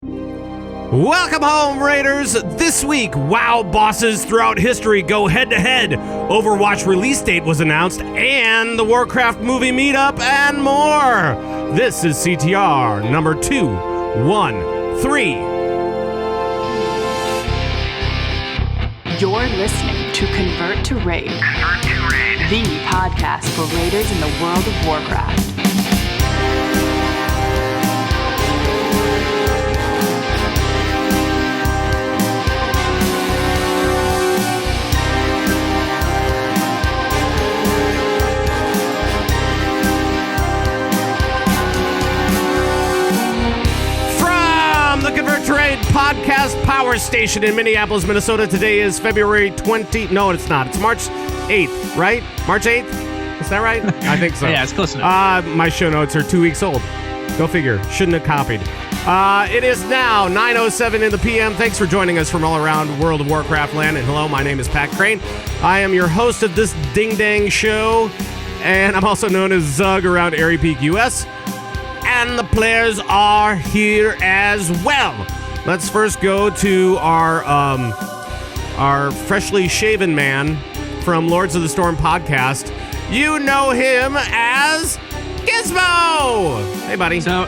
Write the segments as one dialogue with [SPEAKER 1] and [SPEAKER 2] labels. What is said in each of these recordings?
[SPEAKER 1] Welcome home, Raiders! This week, WoW bosses throughout history go head-to-head. Overwatch release date was announced, and the Warcraft Movie Meetup, and more. This is CTR number 213.
[SPEAKER 2] You're listening to Convert to Raid, the podcast for Raiders in the world of Warcraft.
[SPEAKER 1] The Convert to Raid podcast power station in Minneapolis, Minnesota. Today is February 20. No, it's not. It's March 8th, right? March 8th? Is that right? I think so.
[SPEAKER 3] Yeah, it's close enough.
[SPEAKER 1] My show notes are 2 weeks old. Go figure. Shouldn't have copied. It is now 9:07 in the PM. Thanks for joining us from all around World of Warcraft land. And hello, my name is Pat Krane. I am your host of this ding-dang show. And I'm also known as Zug around Airy Peak, US. And the players are here as well. Let's first go to our freshly shaven man from Lords of the Storm podcast. You know him as Gizmo. Hey, buddy.
[SPEAKER 3] So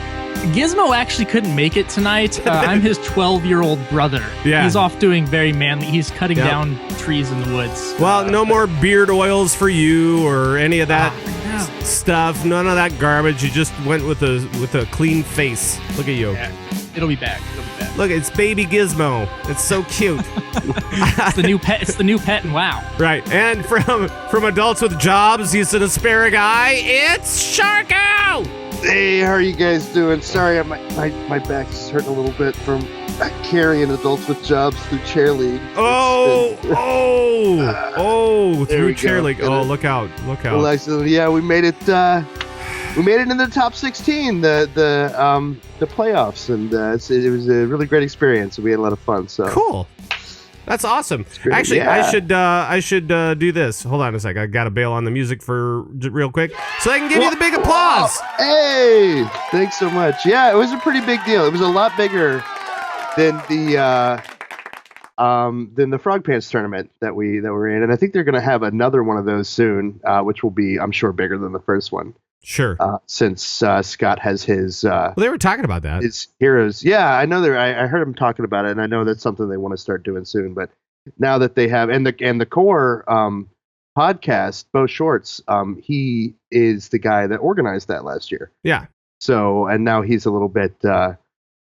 [SPEAKER 3] Gizmo actually couldn't make it tonight. I'm his 12-year-old brother.
[SPEAKER 1] Yeah.
[SPEAKER 3] He's off doing very manly. He's cutting down trees in the woods.
[SPEAKER 1] Well, no more beard oils for you or any of that stuff. None of that garbage. You just went with a clean face. Look at you.
[SPEAKER 3] Yeah, it'll be back.
[SPEAKER 1] Look, it's baby Gizmo. It's so cute.
[SPEAKER 3] It's the new pet. It's the new pet in WoW.
[SPEAKER 1] Right. And from adults with jobs, he's an asparagus. It's Sharku.
[SPEAKER 4] Hey, how are you guys doing? Sorry, my back's hurting a little bit from carrying adults with jobs through chair league.
[SPEAKER 1] Through chair league. Oh, look out.
[SPEAKER 4] Well, yeah, we made it. We made it in the top 16, the playoffs, and it was a really great experience. We had a lot of fun. So
[SPEAKER 1] cool. That's awesome. Actually, yeah. I should do this. Hold on a sec. I got to bail on the music for real quick so I can give you the big applause.
[SPEAKER 4] Hey, thanks so much. Yeah, it was a pretty big deal. It was a lot bigger than the Frog Pants tournament that we're in, and I think they're going to have another one of those soon, which will be, I'm sure, bigger than the first one.
[SPEAKER 1] Sure.
[SPEAKER 4] Since Scott has his.
[SPEAKER 1] Well, they were talking about that.
[SPEAKER 4] His heroes. Yeah, I know. I heard him talking about it, and I know that's something they want to start doing soon. But now that they have, and the core podcast, Bo Shorts, he is the guy that organized that last year.
[SPEAKER 1] Yeah.
[SPEAKER 4] So, and now he's a little bit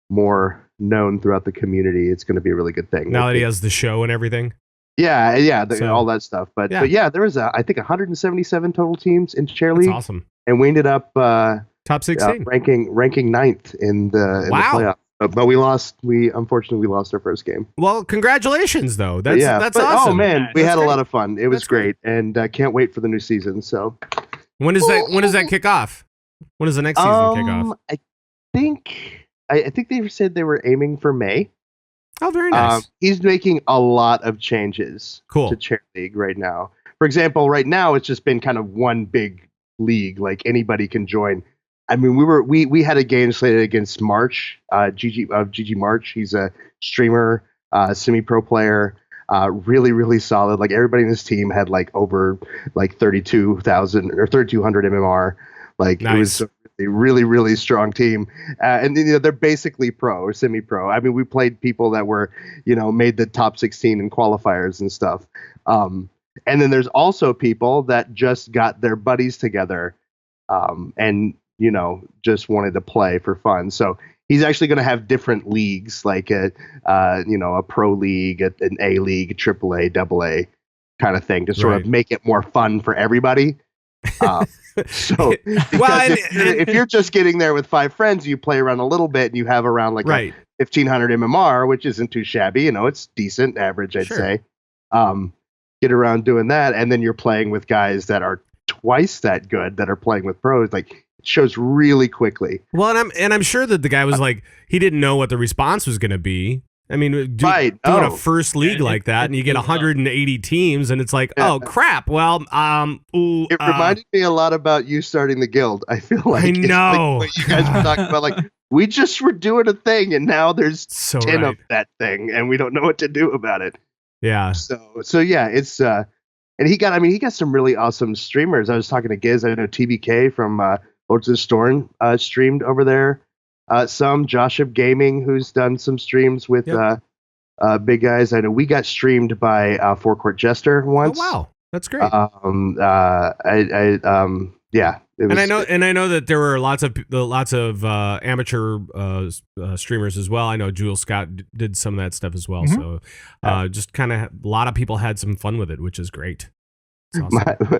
[SPEAKER 4] more known throughout the community. It's going to be a really good thing.
[SPEAKER 1] Now that he has the show and everything.
[SPEAKER 4] Yeah, all that stuff. But yeah, there was I think 177 total teams in chair league.
[SPEAKER 1] That's awesome.
[SPEAKER 4] And we ended up
[SPEAKER 1] top 16,
[SPEAKER 4] ranking 9th in the playoff. But we lost. We unfortunately lost our first game.
[SPEAKER 1] Well, congratulations though. That's awesome.
[SPEAKER 4] Oh man, we had a lot of fun. It was great, and can't wait for the new season. So
[SPEAKER 1] when does that kick off? When does the next season kick off?
[SPEAKER 4] I think they said they were aiming for May.
[SPEAKER 1] Oh, very nice.
[SPEAKER 4] He's making a lot of changes
[SPEAKER 1] to
[SPEAKER 4] chair league right now. For example, right now it's just been kind of one big league, like anybody can join. I mean, we had a game slated against March, GG March. He's a streamer, semi-pro player, really, really solid. Like everybody in this team had like over like 32,000 or 3,200 MMR. Like nice. It was a really, really strong team. And they're basically pro or semi-pro. I mean, we played people that were, made the top 16 in qualifiers and stuff. And then there's also people that just got their buddies together and, just wanted to play for fun. So he's actually going to have different leagues, like a pro league, an A league, AAA, AA kind of thing to sort of make it more fun for everybody. So if you're just getting there with 5 friends, you play around a little bit and you have around like 1,500 MMR, which isn't too shabby. It's decent average, I'd say. Get around doing that, and then you're playing with guys that are twice that good that are playing with pros. Like it shows really quickly.
[SPEAKER 1] Well, and I'm sure that the guy was like, he didn't know what the response was going to be. I mean, doing a first league like that, and you get 180 teams, and it's like, oh crap. Well,
[SPEAKER 4] it reminded me a lot about you starting the guild. I feel like
[SPEAKER 1] I know
[SPEAKER 4] like what you guys were talking about, like we just were doing a thing, and now there's
[SPEAKER 1] So
[SPEAKER 4] 10
[SPEAKER 1] right.
[SPEAKER 4] of that thing, and we don't know what to do about it.
[SPEAKER 1] Yeah.
[SPEAKER 4] So yeah, it's and he got some really awesome streamers. I was talking to Giz. I know TBK from Lords of the Storm streamed over there. Some Joshua Gaming, who's done some streams with big guys. I know we got streamed by Forecourt Jester once.
[SPEAKER 1] Oh wow, that's great.
[SPEAKER 4] Yeah.
[SPEAKER 1] And I know that there were lots of amateur streamers as well. I know Jules Scott did some of that stuff as well. So just kind of a lot of people had some fun with it, which is great. It's awesome.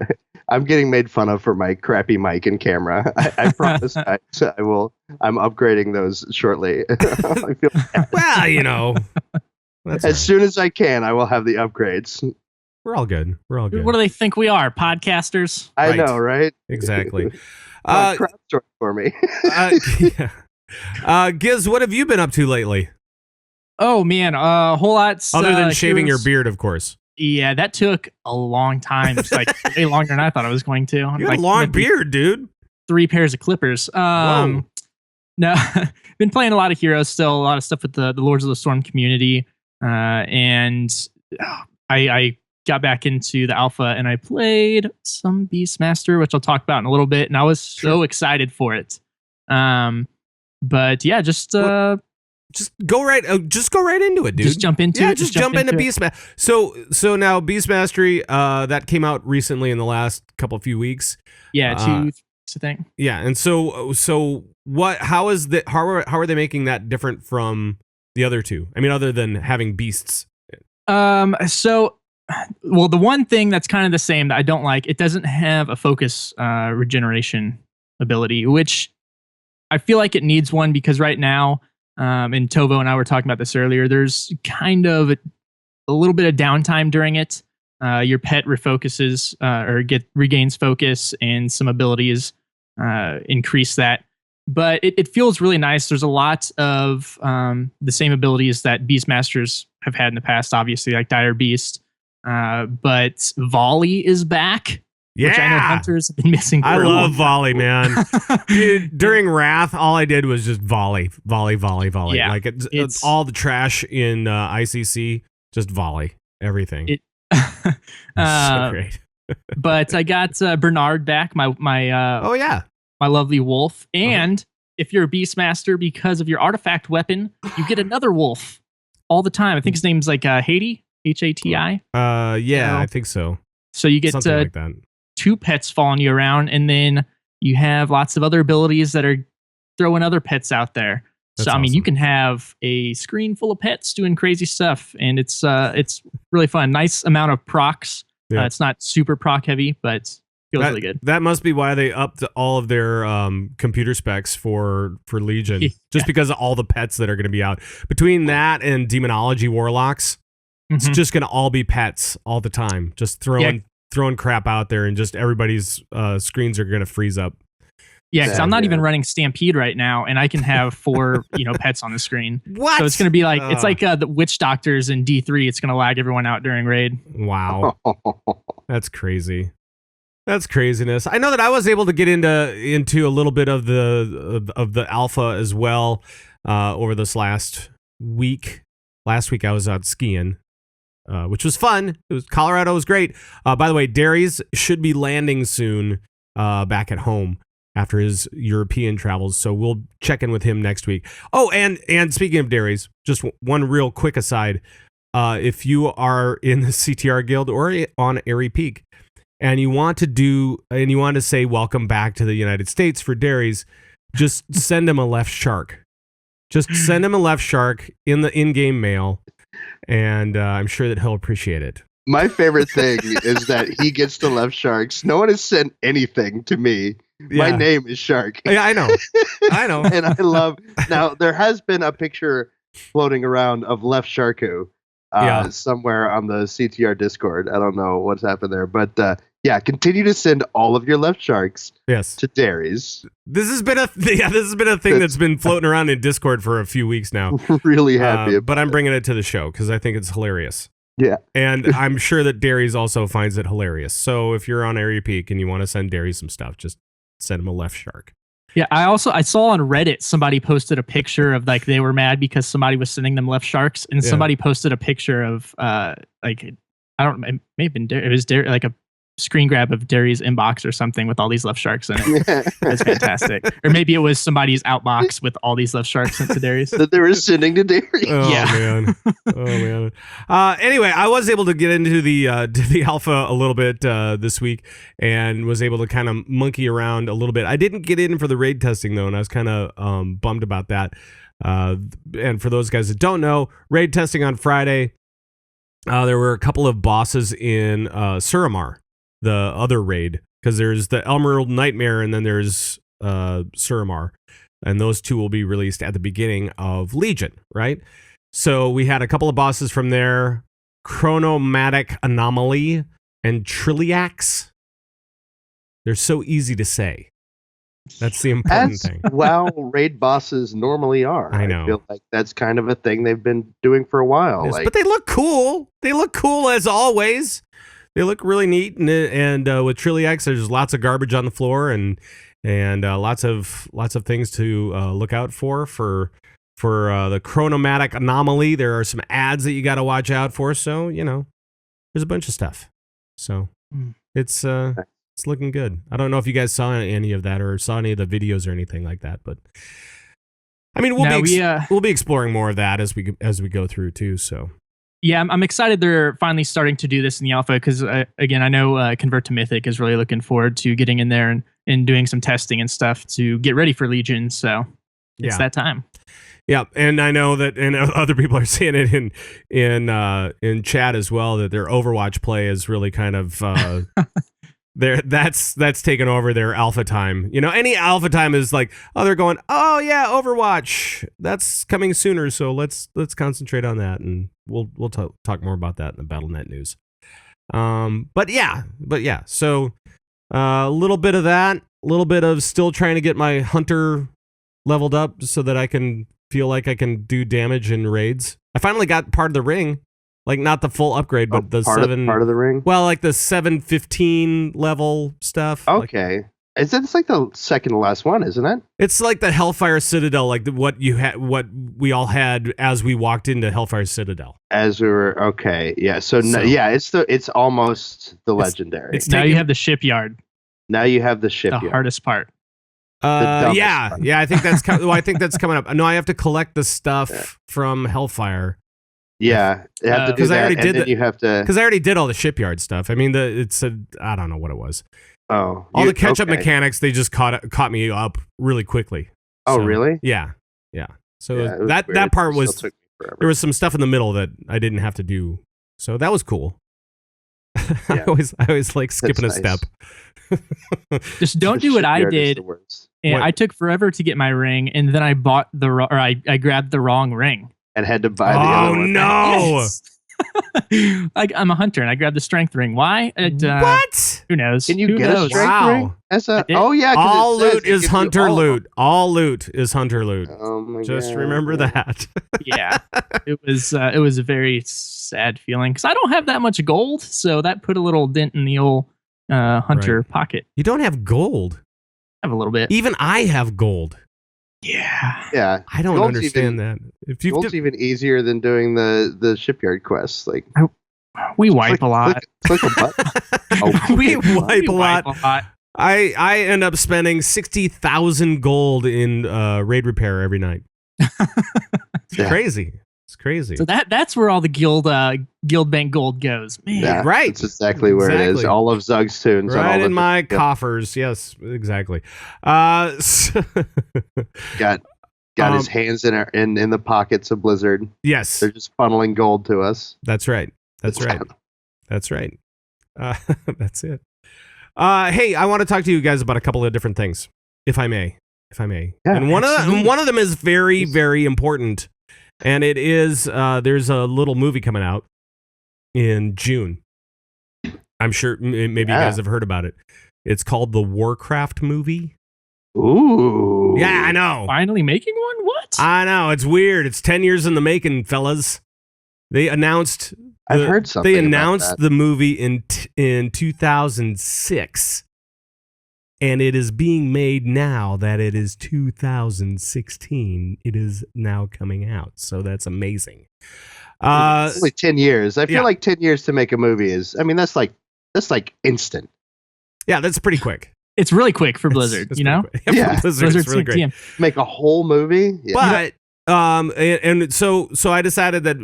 [SPEAKER 4] I'm getting made fun of for my crappy mic and camera. I promise I will. I'm upgrading those shortly. I feel
[SPEAKER 1] well,
[SPEAKER 4] as soon as I can, I will have the upgrades.
[SPEAKER 1] We're all good. We're good.
[SPEAKER 3] What do they think we are? Podcasters?
[SPEAKER 4] I know, right?
[SPEAKER 1] Exactly.
[SPEAKER 4] Crowdsource for me.
[SPEAKER 1] Giz, what have you been up to lately?
[SPEAKER 3] Oh man, a whole lot.
[SPEAKER 1] Other than shaving your beard, of course.
[SPEAKER 3] Yeah, that took a long time. It's like way longer than I thought I was going to.
[SPEAKER 1] You got a long beard, dude.
[SPEAKER 3] 3 pairs of clippers. No, been playing a lot of Heroes still, a lot of stuff with the Lords of the Storm community. And I got back into the alpha and I played some Beastmaster, which I'll talk about in a little bit. And I was so excited for it. But yeah, just
[SPEAKER 1] go right into it, dude.
[SPEAKER 3] Just jump into it.
[SPEAKER 1] Just jump into Beastmaster. So now Beast Mastery, that came out recently in the last few weeks.
[SPEAKER 3] Yeah, 2 weeks, I think.
[SPEAKER 1] Yeah, and so what? How are they making that different from the other two? I mean, other than having beasts.
[SPEAKER 3] Well, the one thing that's kind of the same that I don't like, it doesn't have a focus regeneration ability, which I feel like it needs one because right now, and Tovo and I were talking about this earlier, there's kind of a little bit of downtime during it. Your pet refocuses or regains focus, and some abilities increase that. But it feels really nice. There's a lot of the same abilities that Beastmasters have had in the past, obviously, like Dire Beast. But Volley is back.
[SPEAKER 1] Yeah.
[SPEAKER 3] Which I know Hunters have been missing.
[SPEAKER 1] I love Volley, man. Dude, during Wrath, all I did was just volley.
[SPEAKER 3] Yeah,
[SPEAKER 1] like it's all the trash in ICC, just volley everything. So great.
[SPEAKER 3] But I got Bernard back, my my lovely wolf, and if you're a Beastmaster, because of your artifact weapon, you get another wolf all the time. I think his name's like Hati, Hati.
[SPEAKER 1] I think so.
[SPEAKER 3] So you get
[SPEAKER 1] something like that.
[SPEAKER 3] 2 pets following you around, and then you have lots of other abilities that are throwing other pets out there.
[SPEAKER 1] That's
[SPEAKER 3] so I mean,
[SPEAKER 1] awesome.
[SPEAKER 3] you can have a screen full of pets doing crazy stuff, and it's really fun. Nice amount of procs.
[SPEAKER 1] Yeah.
[SPEAKER 3] It's not super proc heavy, but feels really good.
[SPEAKER 1] That must be why they upped all of their computer specs for Legion, just because of all the pets that are going to be out. Between that and Demonology Warlocks, it's just going to all be pets all the time, just throwing crap out there, and just everybody's screens are going to freeze up.
[SPEAKER 3] Yeah, because I'm not even running Stampede right now, and I can have 4 pets on the screen.
[SPEAKER 1] What?
[SPEAKER 3] So it's going to be like it's like the Witch Doctors in D3. It's going to lag everyone out during raid.
[SPEAKER 1] Wow, that's crazy. That's craziness. I know that I was able to get into a little bit of the alpha as well over this last week. Last week I was out skiing, which was fun. Colorado was great. By the way, Dairies should be landing soon back at home after his European travels, so we'll check in with him next week. Oh, and speaking of Dairies, just one real quick aside. If you are in the CTR Guild or on Airy Peak, and you want to say welcome back to the United States for Dairies, just send him a left shark. Just send him a left shark in the in-game mail, and I'm sure that he'll appreciate it.
[SPEAKER 4] My favorite thing is that he gets the left sharks. No one has sent anything to me. My name is Shark.
[SPEAKER 1] Yeah, I know.
[SPEAKER 4] And I love... Now, there has been a picture floating around of Left Sharku somewhere on the CTR Discord. I don't know what's happened there. But continue to send all of your left sharks to Dairies.
[SPEAKER 1] This has been a thing that's been floating around in Discord for a few weeks now.
[SPEAKER 4] Really happy.
[SPEAKER 1] But I'm bringing it to the show because I think it's hilarious.
[SPEAKER 4] Yeah.
[SPEAKER 1] And I'm sure that Dairies also finds it hilarious. So if you're on Area Peak and you want to send Dairies some stuff, just send him a left shark.
[SPEAKER 3] Yeah, I saw on Reddit somebody posted a picture of like they were mad because somebody was sending them left sharks, and somebody posted a picture of like I don't it may have been it was like a screen grab of Dairies' inbox or something with all these left sharks in it. That's fantastic. Or maybe it was somebody's outbox with all these left sharks sent to Dairies
[SPEAKER 4] that they were sending to Dairies.
[SPEAKER 1] Oh man. Oh man. Anyway, I was able to get into the alpha a little bit this week and was able to kind of monkey around a little bit. I didn't get in for the raid testing though, and I was kind of bummed about that. And for those guys that don't know, raid testing on Friday, there were a couple of bosses in Suramar, the other raid, because there's the Emerald Nightmare and then there's Suramar, and those two will be released at the beginning of Legion, right? So we had a couple of bosses from there, Chronomatic Anomaly and Trilliax. They're so easy to say. That's the important thing.
[SPEAKER 4] Well, raid bosses normally are.
[SPEAKER 1] I know.
[SPEAKER 4] I feel like that's kind of a thing they've been doing for a while.
[SPEAKER 1] Yes, but they look cool. They look cool as always. They look really neat, and with Trilliax, there's lots of garbage on the floor, and lots of things to look out for the Chronomatic Anomaly. There are some ads that you got to watch out for. So there's a bunch of stuff. So it's looking good. I don't know if you guys saw any of that or saw any of the videos or anything like that, but I mean we'll be exploring more of that as we go through too. So.
[SPEAKER 3] Yeah, I'm excited they're finally starting to do this in the alpha because, again, I know Convert to Mythic is really looking forward to getting in there and doing some testing and stuff to get ready for Legion. So it's that time.
[SPEAKER 1] Yeah, and I know that, and other people are seeing it in chat as well, that their Overwatch play is really kind of that's taken over their alpha time. Any alpha time is like, they're going, oh yeah, Overwatch, that's coming sooner, so let's concentrate on that, and we'll talk more about that in the BattleNet news. But yeah, so a little bit of that, a little bit of still trying to get my hunter leveled up so that I can feel like I can do damage in raids. I finally got part of the ring. Like not the full upgrade, but the part of the ring. Well, like the 715 level stuff.
[SPEAKER 4] Okay, it's like the second to last one, isn't it?
[SPEAKER 1] It's like the Hellfire Citadel, like what we all had as we walked into Hellfire Citadel.
[SPEAKER 4] As we were yeah. So it's almost the legendary.
[SPEAKER 3] It's now you have the shipyard.
[SPEAKER 4] Now you have the shipyard.
[SPEAKER 3] The hardest part.
[SPEAKER 1] Yeah. I think that's coming up. No, I have to collect the stuff from Hellfire.
[SPEAKER 4] Yeah, you have to do that, I
[SPEAKER 1] already did all the shipyard stuff. I mean, I don't know what it was.
[SPEAKER 4] Oh,
[SPEAKER 1] all the catch-up mechanics, they just caught me up really quickly.
[SPEAKER 4] Oh, so, really?
[SPEAKER 1] Yeah. So that part was there was some stuff in the middle that I didn't have to do, so that was cool. Yeah. I always like skipping a step.
[SPEAKER 3] Just don't do what I did. And I took forever to get my ring, and then I bought I grabbed the wrong ring.
[SPEAKER 4] And had to buy the other one.
[SPEAKER 1] Oh, no.
[SPEAKER 3] Yes. I'm a hunter, and I grabbed the strength ring. Why?
[SPEAKER 1] What?
[SPEAKER 3] Who knows?
[SPEAKER 4] Can you get a strength ring? Yeah.
[SPEAKER 1] All loot is hunter loot. All loot is hunter loot.
[SPEAKER 4] Oh my
[SPEAKER 1] Just
[SPEAKER 4] God.
[SPEAKER 1] remember that.
[SPEAKER 3] Yeah. It was a very sad feeling because I don't have that much gold, so that put a little dent in the old hunter pocket.
[SPEAKER 1] You don't have gold?
[SPEAKER 3] I have a little bit.
[SPEAKER 1] Even I have gold.
[SPEAKER 3] Yeah.
[SPEAKER 1] I don't understand that. If you
[SPEAKER 4] gold's even easier than doing the shipyard quests. Like
[SPEAKER 3] we wipe a lot.
[SPEAKER 4] Click a button.
[SPEAKER 1] We wipe a lot. I end up spending 60,000 gold in raid repair every night. It's crazy. It's crazy.
[SPEAKER 3] So that's where all the guild bank gold goes. Man.
[SPEAKER 4] Yeah,
[SPEAKER 1] right.
[SPEAKER 4] That's exactly where it is. All of Zug's tunes.
[SPEAKER 1] Right in my coffers. Yes, exactly.
[SPEAKER 4] Got his hands in the pockets of Blizzard.
[SPEAKER 1] Yes.
[SPEAKER 4] They're just funneling gold to us.
[SPEAKER 1] That's right. That's right. That's it. Hey, I want to talk to you guys about a couple of different things, if I may. Yeah, and one of them is very, very important. And it is, there's a little movie coming out in June. I'm sure maybe you guys have heard about it. It's called the Warcraft movie.
[SPEAKER 4] Ooh.
[SPEAKER 1] Yeah, I know.
[SPEAKER 3] Finally making one? What?
[SPEAKER 1] I know. It's weird. It's 10 years in the making, fellas. They announced...
[SPEAKER 4] I've heard something
[SPEAKER 1] They announced
[SPEAKER 4] about that.
[SPEAKER 1] the movie in 2006. And it is being made now that it is 2016. It is now coming out. So that's amazing.
[SPEAKER 4] It's only 10 years. I feel like 10 years to make a movie that's like instant.
[SPEAKER 1] Yeah, that's pretty quick.
[SPEAKER 3] It's really quick for Blizzard,
[SPEAKER 1] It's
[SPEAKER 3] you know?
[SPEAKER 1] Yeah, Blizzard it's really great.
[SPEAKER 4] Make a whole movie.
[SPEAKER 1] Yeah. But so I decided that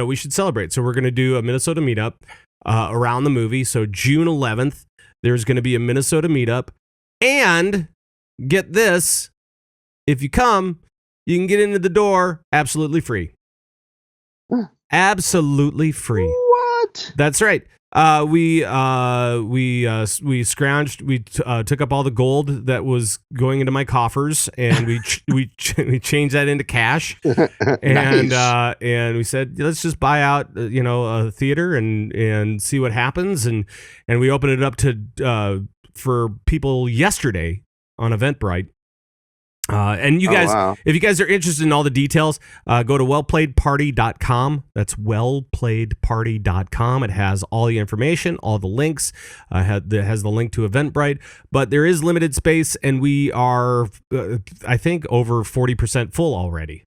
[SPEAKER 1] we should celebrate. So we're going to do a Minnesota meetup around the movie. So June 11th, there's going to be a Minnesota meetup, and get this: if you come, you can get into the door absolutely free. Absolutely free.
[SPEAKER 4] What?
[SPEAKER 1] That's right. We scrounged. We took up all the gold that was going into my coffers, and we changed that into cash. And
[SPEAKER 4] Nice.
[SPEAKER 1] And we said, let's just buy out a theater and see what happens. And we opened it up to for people yesterday on Eventbrite. And you guys, if you guys are interested in all the details, go to wellplayedparty.com. That's wellplayedparty.com. It has all the information, all the links. It has the link to Eventbrite. But there is limited space, and we are, I think, over 40% full already.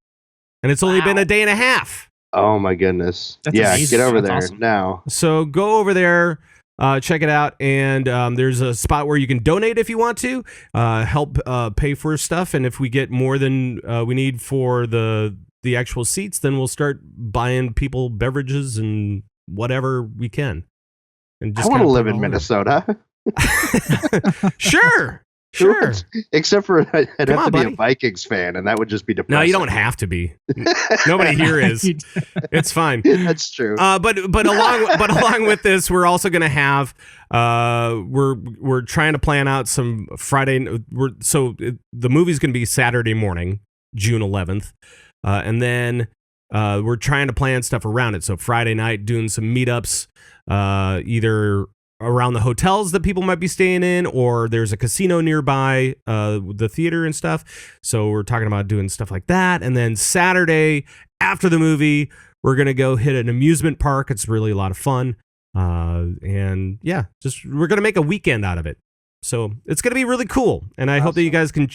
[SPEAKER 1] And it's only been a day and a half.
[SPEAKER 4] Oh my goodness!
[SPEAKER 3] That's
[SPEAKER 4] get
[SPEAKER 3] amazing.
[SPEAKER 4] over
[SPEAKER 3] That's
[SPEAKER 4] there
[SPEAKER 3] awesome.
[SPEAKER 4] now.
[SPEAKER 1] So go over there. Check it out, and there's a spot where you can donate if you want to help pay for stuff. And if we get more than we need for the actual seats, then we'll start buying people beverages and whatever we can. And
[SPEAKER 4] I want to live in Minnesota.
[SPEAKER 1] Sure.
[SPEAKER 4] Except for I'd have to be
[SPEAKER 1] buddy.
[SPEAKER 4] a Vikings fan, and that would just be depressing.
[SPEAKER 1] No, you don't have to be. Nobody here is. It's fine.
[SPEAKER 4] That's true.
[SPEAKER 1] But along with this, we're also going to have we're trying to plan out some Friday. The movie's going to be Saturday morning, June 11th, and then we're trying to plan stuff around it. So Friday night, doing some meetups, either around the hotels that people might be staying in, or there's a casino nearby the theater and stuff. So we're talking about doing stuff like that. And then Saturday after the movie, we're going to go hit an amusement park. It's really a lot of fun. And yeah, we're going to make a weekend out of it. So it's going to be really cool. And I hope that you guys can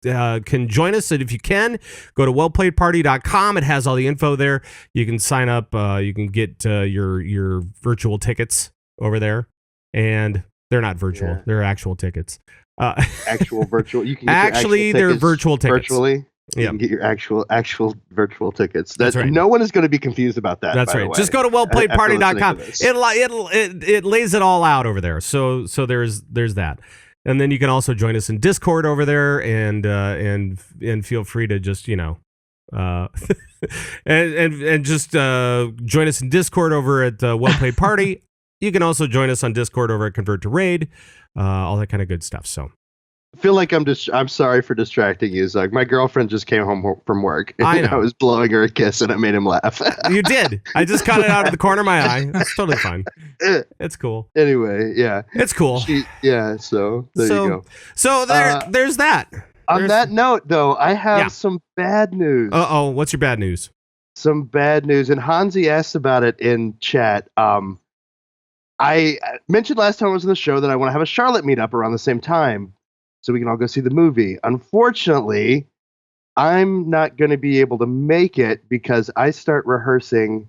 [SPEAKER 1] join us. And if you can, go to wellplayedparty.com. It has all the info there. You can sign up. You can get your virtual tickets over there, and they're not virtual.
[SPEAKER 4] Yeah.
[SPEAKER 1] They're actual tickets.
[SPEAKER 4] Actual virtual. You can get
[SPEAKER 1] Actually, they're virtual tickets.
[SPEAKER 4] Virtually. You
[SPEAKER 1] Yeah.
[SPEAKER 4] can get your actual virtual tickets.
[SPEAKER 1] That's right.
[SPEAKER 4] No one is going to be confused about that.
[SPEAKER 1] That's
[SPEAKER 4] by the
[SPEAKER 1] right.
[SPEAKER 4] way,
[SPEAKER 1] Just go to wellplayedparty.com.
[SPEAKER 4] after listening to this.
[SPEAKER 1] It lays it all out over there. So there's that. And then you can also join us in Discord over there, and feel free to just and just join us in Discord over at Well Played Party. You can also join us on Discord over at Convert to Raid, all that kind of good stuff. So
[SPEAKER 4] I feel like I'm sorry for distracting you, Zug. My girlfriend just came home from work, and
[SPEAKER 1] I know.
[SPEAKER 4] I was blowing her a kiss, and it made him laugh.
[SPEAKER 1] you did. I just caught it out of the corner of my eye. It's totally fine. It's cool.
[SPEAKER 4] Anyway, yeah.
[SPEAKER 1] It's cool.
[SPEAKER 4] So there you go.
[SPEAKER 1] So there's that.
[SPEAKER 4] On that note, though, I have some bad news.
[SPEAKER 1] Uh-oh, what's your bad news?
[SPEAKER 4] Some bad news, and Hansi asked about it in chat. I mentioned last time I was on the show that I want to have a Charlotte meetup around the same time so we can all go see the movie. Unfortunately, I'm not going to be able to make it because I start rehearsing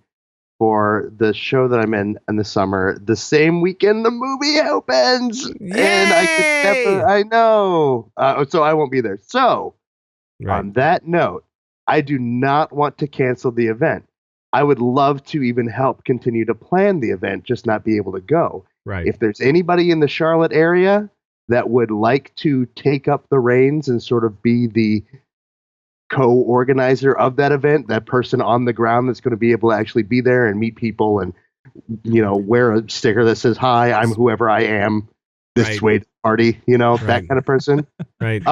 [SPEAKER 4] for the show that I'm in the summer the same weekend the movie opens.
[SPEAKER 1] Yay!
[SPEAKER 4] And I know. So I won't be there. So on that note, I do not want to cancel the event. I would love to even help continue to plan the event, just not be able to go.
[SPEAKER 1] Right.
[SPEAKER 4] If there's anybody in the Charlotte area that would like to take up the reins and sort of be the co-organizer of that event, that person on the ground that's going to be able to actually be there and meet people and, wear a sticker that says, "Hi, I'm whoever I am. This way to the party," that kind of person.
[SPEAKER 1] Right.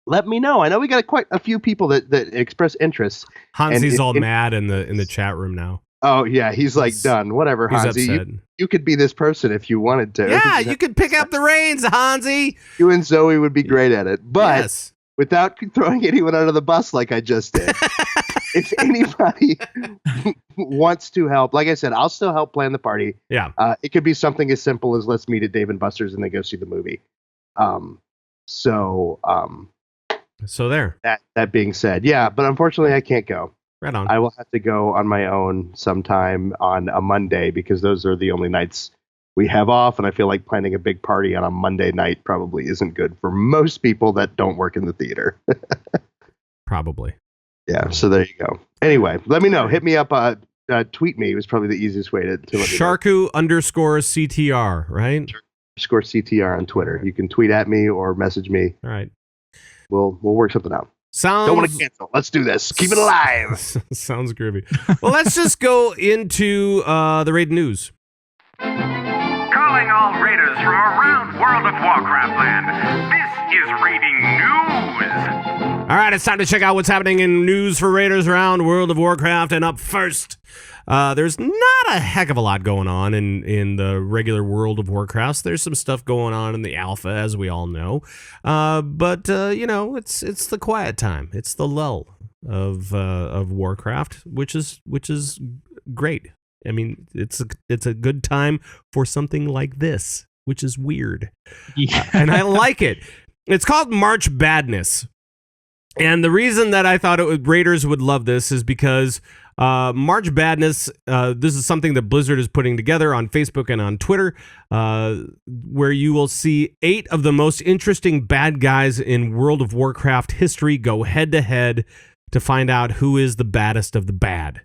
[SPEAKER 4] Let me know. I know we got quite a few people that express interest.
[SPEAKER 1] Hansi's all mad in the chat room now.
[SPEAKER 4] Oh yeah, he's like done. Whatever,
[SPEAKER 1] He's
[SPEAKER 4] Hansi.
[SPEAKER 1] upset.
[SPEAKER 4] You could be this person if you wanted to.
[SPEAKER 1] Yeah, you could pick up the reins, Hansi.
[SPEAKER 4] You and Zoe would be great at it. But
[SPEAKER 1] Yes.
[SPEAKER 4] without throwing anyone under the bus like I just did, if anybody wants to help, like I said, I'll still help plan the party.
[SPEAKER 1] Yeah.
[SPEAKER 4] It could be something as simple as let's meet at Dave & Buster's and then go see the movie. So
[SPEAKER 1] So there.
[SPEAKER 4] that being said, yeah, but unfortunately I can't go.
[SPEAKER 1] Right on.
[SPEAKER 4] I will have to go on my own sometime on a Monday because those are the only nights we have off, and I feel like planning a big party on a Monday night probably isn't good for most people that don't work in the theater.
[SPEAKER 1] Probably.
[SPEAKER 4] Yeah, so there you go. Anyway, let me know. Hit me up. Tweet me was probably the easiest way to let me know.
[SPEAKER 1] Sharku_CTR, right?
[SPEAKER 4] Score CTR on Twitter. You can tweet at me or message me.
[SPEAKER 1] All right.
[SPEAKER 4] We'll work something out.
[SPEAKER 1] Sounds.
[SPEAKER 4] Don't want to cancel. Let's do this. Keep it alive.
[SPEAKER 1] Sounds groovy. Well, let's just go into the raid news.
[SPEAKER 5] Calling all raiders from around World of Warcraft land. This is raiding news.
[SPEAKER 1] All right, it's time to check out what's happening in news for raiders around World of Warcraft. And up first, there's not a heck of a lot going on in the regular World of Warcraft. There's some stuff going on in the alpha, as we all know. But it's the quiet time. It's the lull of Warcraft, which is great. I mean, it's a good time for something like this, which is weird.
[SPEAKER 3] Yeah.
[SPEAKER 1] And I like it. It's called March Badness. And the reason that I thought Raiders would love this is because March Badness, this is something that Blizzard is putting together on Facebook and on Twitter, where you will see 8 of the most interesting bad guys in World of Warcraft history go head-to-head to find out who is the baddest of the bad.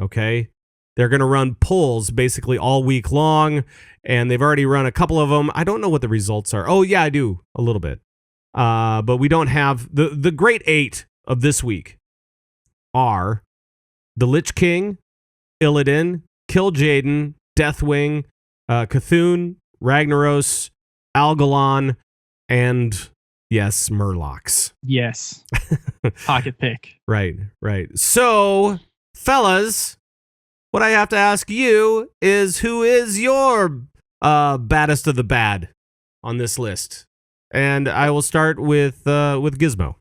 [SPEAKER 1] Okay? They're going to run polls basically all week long, and they've already run a couple of them. I don't know what the results are. Oh, yeah, I do, a little bit. But we don't have... The great 8 of this week are the Lich King, Illidan, Kil'jaeden, Deathwing, Cthulhu, Ragnaros, Algalon, and, yes, Murlocs.
[SPEAKER 3] Yes. Pocket pick.
[SPEAKER 1] Right. So, fellas... What I have to ask you is, who is your baddest of the bad on this list? And I will start with Gizmo.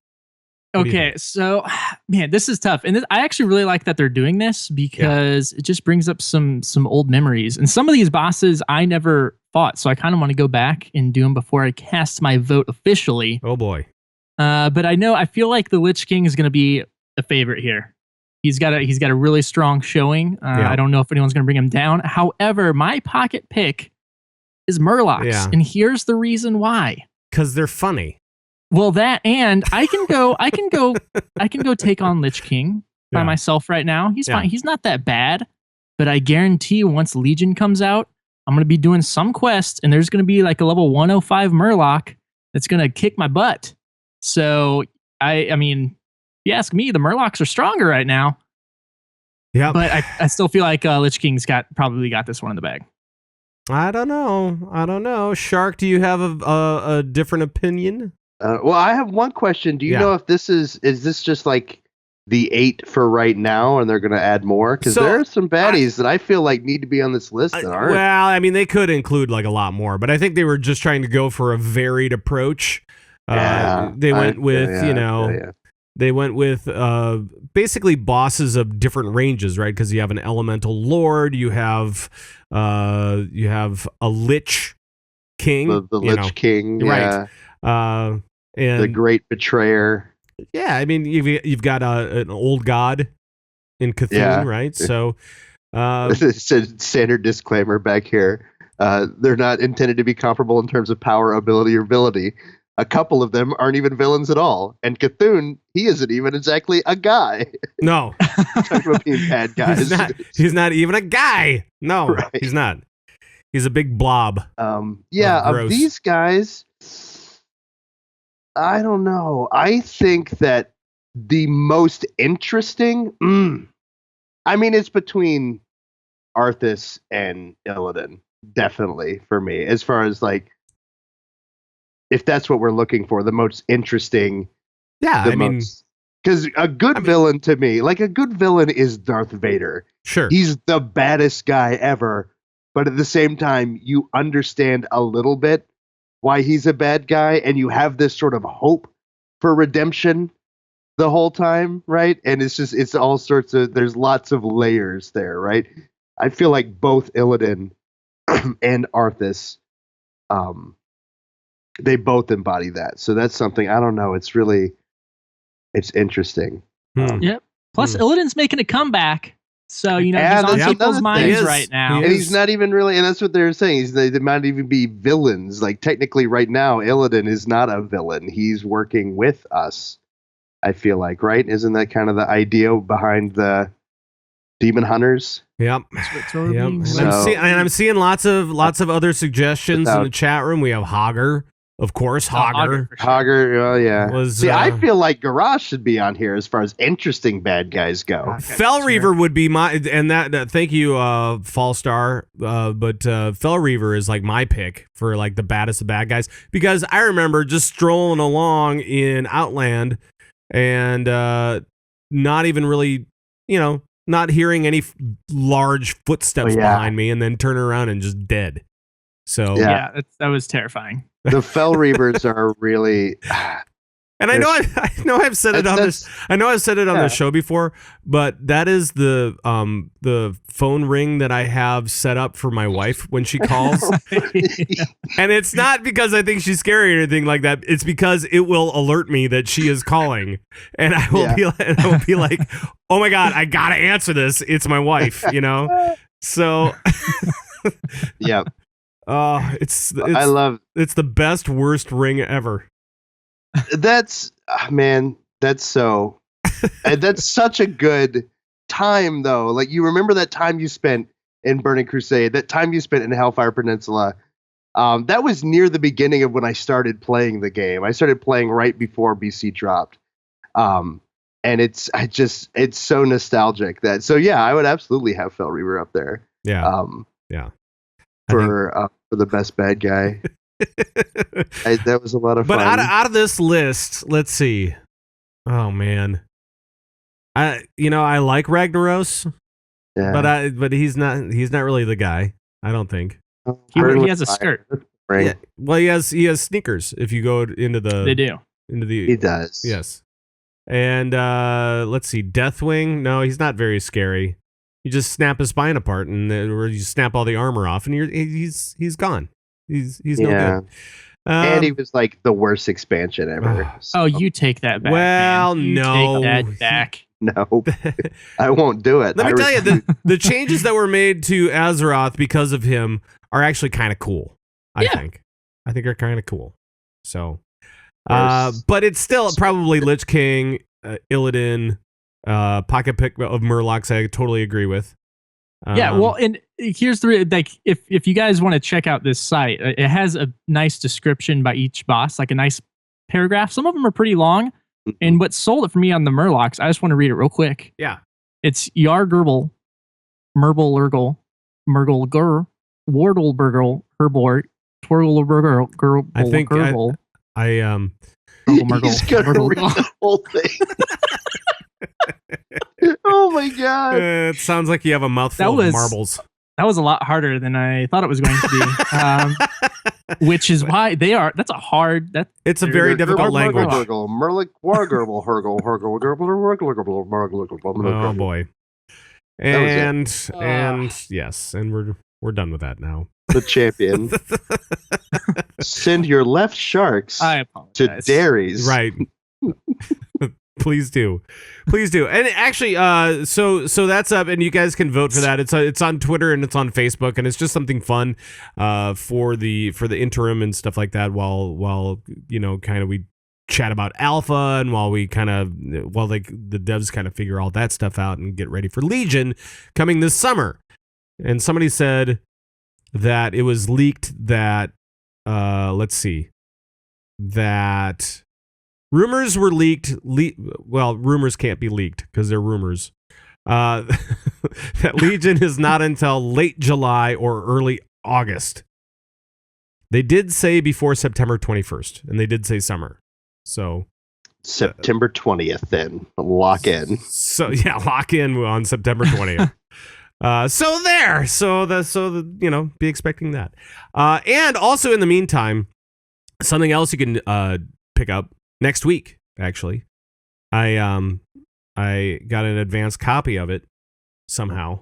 [SPEAKER 3] Okay, so man, this is tough, and I actually really like that they're doing this because it just brings up some old memories. And some of these bosses I never fought, so I kind of want to go back and do them before I cast my vote officially.
[SPEAKER 1] Oh boy!
[SPEAKER 3] But I feel like the Lich King is going to be a favorite here. He's got a really strong showing. I don't know if anyone's going to bring him down. However, my pocket pick is Murlocs, and here's the reason why.
[SPEAKER 1] Because they're funny.
[SPEAKER 3] Well, that and I can go take on Lich King by myself right now. He's fine. He's not that bad, but I guarantee once Legion comes out, I'm going to be doing some quest, and there's going to be like a level 105 Murloc that's going to kick my butt. So I mean. If you ask me, the Murlocs are stronger right now.
[SPEAKER 1] Yeah,
[SPEAKER 3] but I still feel like Lich King's probably got this one in the bag.
[SPEAKER 1] I don't know. Shark, do you have a different opinion?
[SPEAKER 4] Well, I have one question. Do you know if this is this just like the 8 for right now, and they're going to add more? Because there are some baddies that I feel like need to be on this list that aren't.
[SPEAKER 1] Well, I mean, they could include like a lot more, but I think they were just trying to go for a varied approach. They went with They went with basically bosses of different ranges, right? Because you have an elemental lord, you have a Lich King,
[SPEAKER 4] the Lich King,
[SPEAKER 1] right? And
[SPEAKER 4] the Great Betrayer.
[SPEAKER 1] Yeah, I mean you've got an old god in Cthulhu, right? So
[SPEAKER 4] it's a standard disclaimer back here. They're not intended to be comparable in terms of power, ability, or ability. A couple of them aren't even villains at all. And Cthulhu, he isn't even exactly a guy.
[SPEAKER 1] No.
[SPEAKER 4] Talking about being bad guys.
[SPEAKER 1] He's not even a guy. No, right. He's not. He's a big blob.
[SPEAKER 4] Of these guys, I don't know. I think that the most interesting, I mean, it's between Arthas and Illidan, definitely, for me, as far as like, if that's what we're looking for, the most interesting.
[SPEAKER 1] Yeah,
[SPEAKER 4] because a good villain to me, like a good villain is Darth Vader.
[SPEAKER 1] Sure.
[SPEAKER 4] He's the baddest guy ever. But at the same time, you understand a little bit why he's a bad guy, and you have this sort of hope for redemption the whole time, right? And it's all sorts of, there's lots of layers there, right? I feel like both Illidan and Arthas they both embody that. So that's something, I don't know. It's interesting.
[SPEAKER 3] Yep. Plus, Illidan's making a comeback. So, he's
[SPEAKER 4] And
[SPEAKER 3] on
[SPEAKER 4] that's
[SPEAKER 3] people's
[SPEAKER 4] another
[SPEAKER 3] minds
[SPEAKER 1] thing.
[SPEAKER 3] right now.
[SPEAKER 4] And he's not even really, and that's what they're saying. They might even be villains. Like, technically, right now, Illidan is not a villain. He's working with us, I feel like, right? Isn't that kind of the idea behind the Demon Hunters?
[SPEAKER 1] Yep.
[SPEAKER 3] Yep.
[SPEAKER 1] I'm seeing lots of other suggestions in the chat room. We have Hogger, of course. Hogger.
[SPEAKER 4] Hogger, oh yeah.
[SPEAKER 1] See,
[SPEAKER 4] I feel like Garage should be on here as far as interesting bad guys go.
[SPEAKER 1] Fellreaver would be my, and that thank you, Fallstar. But Fellreaver is like my pick for like the baddest of bad guys, because I remember just strolling along in Outland and not even really, not hearing any large footsteps behind me, and then turn around and just dead. So
[SPEAKER 3] yeah, that was terrifying.
[SPEAKER 4] The Fellreavers are really,
[SPEAKER 1] and I know I've said it on this. I know I've said it on the show before, but that is the phone ring that I have set up for my wife when she calls. And it's not because I think she's scary or anything like that. It's because it will alert me that she is calling, and I will be like, "Oh my God, I gotta answer this. It's my wife," So,
[SPEAKER 4] yeah.
[SPEAKER 1] It's the best worst ring ever.
[SPEAKER 4] That's that's such a good time though. Like, you remember that time you spent in Burning Crusade, that time you spent in Hellfire Peninsula. That was near the beginning of when I started playing the game. I started playing right before BC dropped. And it's so nostalgic so I would absolutely have Fellreaver up there.
[SPEAKER 1] Yeah.
[SPEAKER 4] For the best bad guy. That was a lot of fun.
[SPEAKER 1] But out of this list, let's see. Oh man, I like Ragnaros, but he's not really the guy. I don't think.
[SPEAKER 3] He has a skirt.
[SPEAKER 4] Right.
[SPEAKER 1] Yeah. Well, he has sneakers. If you go into the,
[SPEAKER 3] they do.
[SPEAKER 4] He does.
[SPEAKER 1] Yes. And let's see, Deathwing. No, he's not very scary. You just snap his spine apart, or you snap all the armor off, and he's gone. He's no good.
[SPEAKER 4] And he was like the worst expansion ever.
[SPEAKER 3] Oh, you take that back.
[SPEAKER 1] Well,
[SPEAKER 3] man.
[SPEAKER 1] no,
[SPEAKER 3] take that back.
[SPEAKER 4] No, I won't do it.
[SPEAKER 1] Let me tell you, the changes that were made to Azeroth because of him are actually kind of cool. I think they're kind of cool. So, but it's still probably Lich King, Illidan. Pocket pick of Murlocs, I totally agree with.
[SPEAKER 3] Well, and here's if you guys want to check out this site, it has a nice description by each boss, like a nice paragraph. Some of them are pretty long, and what sold it for me on the Murlocs, I just want to read it real quick.
[SPEAKER 1] Yeah,
[SPEAKER 3] it's Yar Gerbil, Merble Lurgle, Murgle Gur, Wardle Burgle, Herbor, Twirgle Burgle, Gerbil.
[SPEAKER 1] I think
[SPEAKER 3] Gerbil,
[SPEAKER 4] He's gonna read the whole thing. Oh my God!
[SPEAKER 1] It sounds like you have a mouthful of marbles.
[SPEAKER 3] That was a lot harder than I thought it was going to be. Which is why that's a hard.
[SPEAKER 1] It's a very difficult language.
[SPEAKER 4] Merlic Wargerble Hergle Hergle Gerbil.
[SPEAKER 1] Oh boy! And yes, and we're done with that now.
[SPEAKER 4] The champion. Send your left sharks to Dairies.
[SPEAKER 1] Right. Please do. And actually, so that's up, and you guys can vote for that. It's on Twitter and it's on Facebook, and it's just something fun for the interim and stuff like that. While kind of we chat about alpha, and while the devs kind of figure all that stuff out and get ready for Legion coming this summer. And somebody said that it was leaked that that rumors were leaked. Well, rumors can't be leaked because they're rumors. That Legion is not until late July or early August. They did say before September 21st, and they did say summer. So
[SPEAKER 4] September 20th, then lock in.
[SPEAKER 1] So yeah, lock in on September 20th. Be expecting that. And also in the meantime, something else you can pick up next week. Actually, I got an advanced copy of it somehow.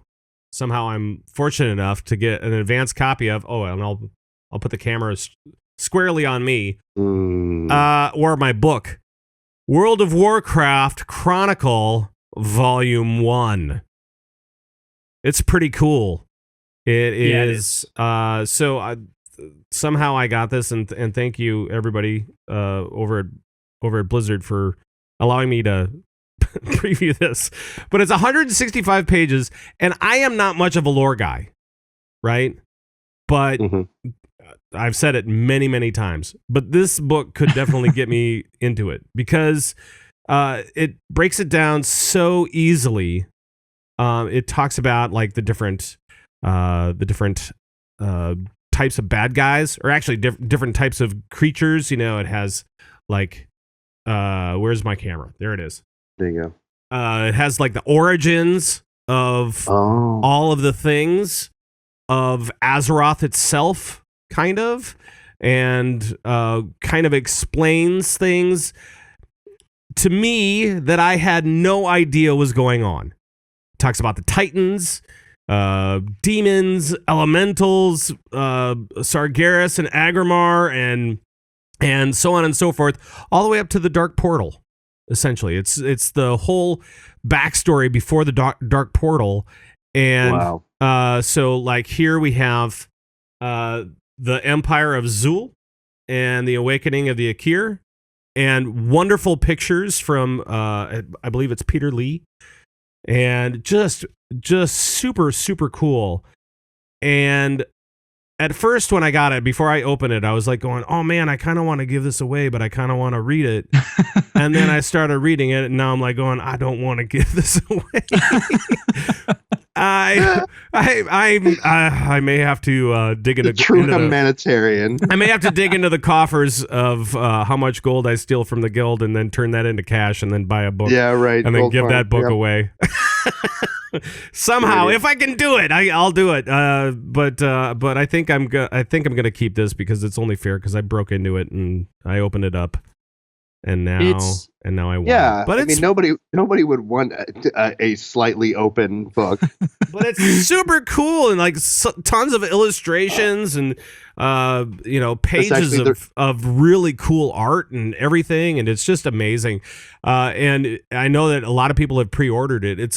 [SPEAKER 1] Somehow I'm fortunate enough to get an advanced copy of. Oh, and I'll put the camera squarely on me. Or my book, World of Warcraft Chronicle, Volume 1. It's pretty cool. It is. Somehow I got this, and thank you everybody over at Blizzard for allowing me to preview this. But it's 165 pages, and I am not much of a lore guy, right? But I've said it many, many times. But this book could definitely get me into it because it breaks it down so easily. It talks about like the different types of bad guys, or actually different types of creatures. You know, it has like, where's my camera? There it is.
[SPEAKER 4] There you go.
[SPEAKER 1] It has like the origins of all of the things of Azeroth itself, kind of, and kind of explains things to me that I had no idea was going on. Talks about the Titans, demons, elementals, Sargeras and Agrimar, and so on and so forth, all the way up to the Dark Portal. Essentially, it's the whole backstory before the Dark Portal, and so like here we have the Empire of Zul and the Awakening of the Akir, and wonderful pictures from I believe it's Peter Lee, and just super, super cool. And at first when I got it, before I opened it, I was like going, oh man, I kind of want to give this away, but I kind of want to read it. And then I started reading it, and now I'm like going, I don't want to give this away. I may have to dig into
[SPEAKER 4] true humanitarian.
[SPEAKER 1] I may have to dig into the coffers of how much gold I steal from the guild, and then turn that into cash, and then buy a book.
[SPEAKER 4] Yeah, right.
[SPEAKER 1] And then give that book away. Somehow, if I can do it, I'll do it. But I think I'm gonna keep this because it's only fair, because I broke into it and I opened it up, and now I want.
[SPEAKER 4] Yeah,
[SPEAKER 1] it. But
[SPEAKER 4] I mean, nobody would want a slightly open book.
[SPEAKER 1] But it's super cool, and like tons of illustrations, and pages of really cool art and everything, and it's just amazing. And I know that a lot of people have pre-ordered it. It's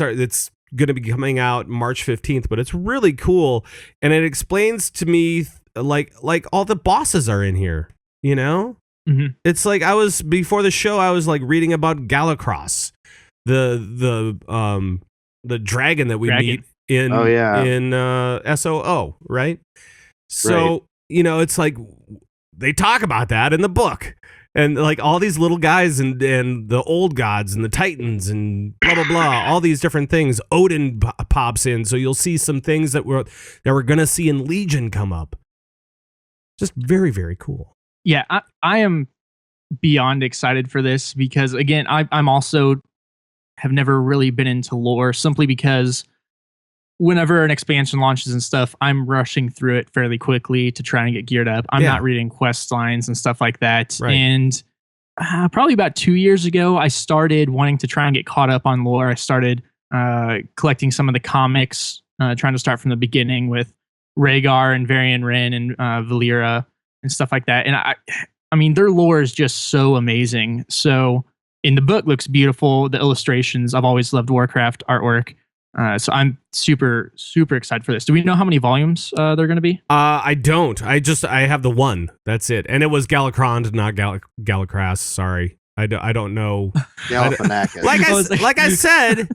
[SPEAKER 1] going to be coming out March 15th, but it's really cool, and it explains to me like all the bosses are in here, you know? Mm-hmm. It's like before the show I was like reading about Galacross, the dragon that we meet in SOO, right? So, it's like they talk about that in the book. And like all these little guys and the old gods and the Titans and blah, blah, blah, all these different things. Odin pops in. So you'll see some things that we're going to see in Legion come up. Just very, very cool.
[SPEAKER 3] Yeah, I am beyond excited for this because, again, I'm also have never really been into lore, simply because whenever an expansion launches and stuff, I'm rushing through it fairly quickly to try and get geared up. I'm not reading quest lines and stuff like that. Right. And probably about 2 years ago, I started wanting to try and get caught up on lore. I started collecting some of the comics, trying to start from the beginning with Rhaegar and Varian Wrynn and Valyria and stuff like that. And I mean, their lore is just so amazing. So in the book, looks beautiful. The illustrations, I've always loved Warcraft artwork. So I'm super, super excited for this. Do we know how many volumes they're going to be?
[SPEAKER 1] I don't. I have the one. That's it. And it was Galacrond, not Galacrass. Sorry. I don't know.
[SPEAKER 4] Galifianakis.
[SPEAKER 1] Like I said,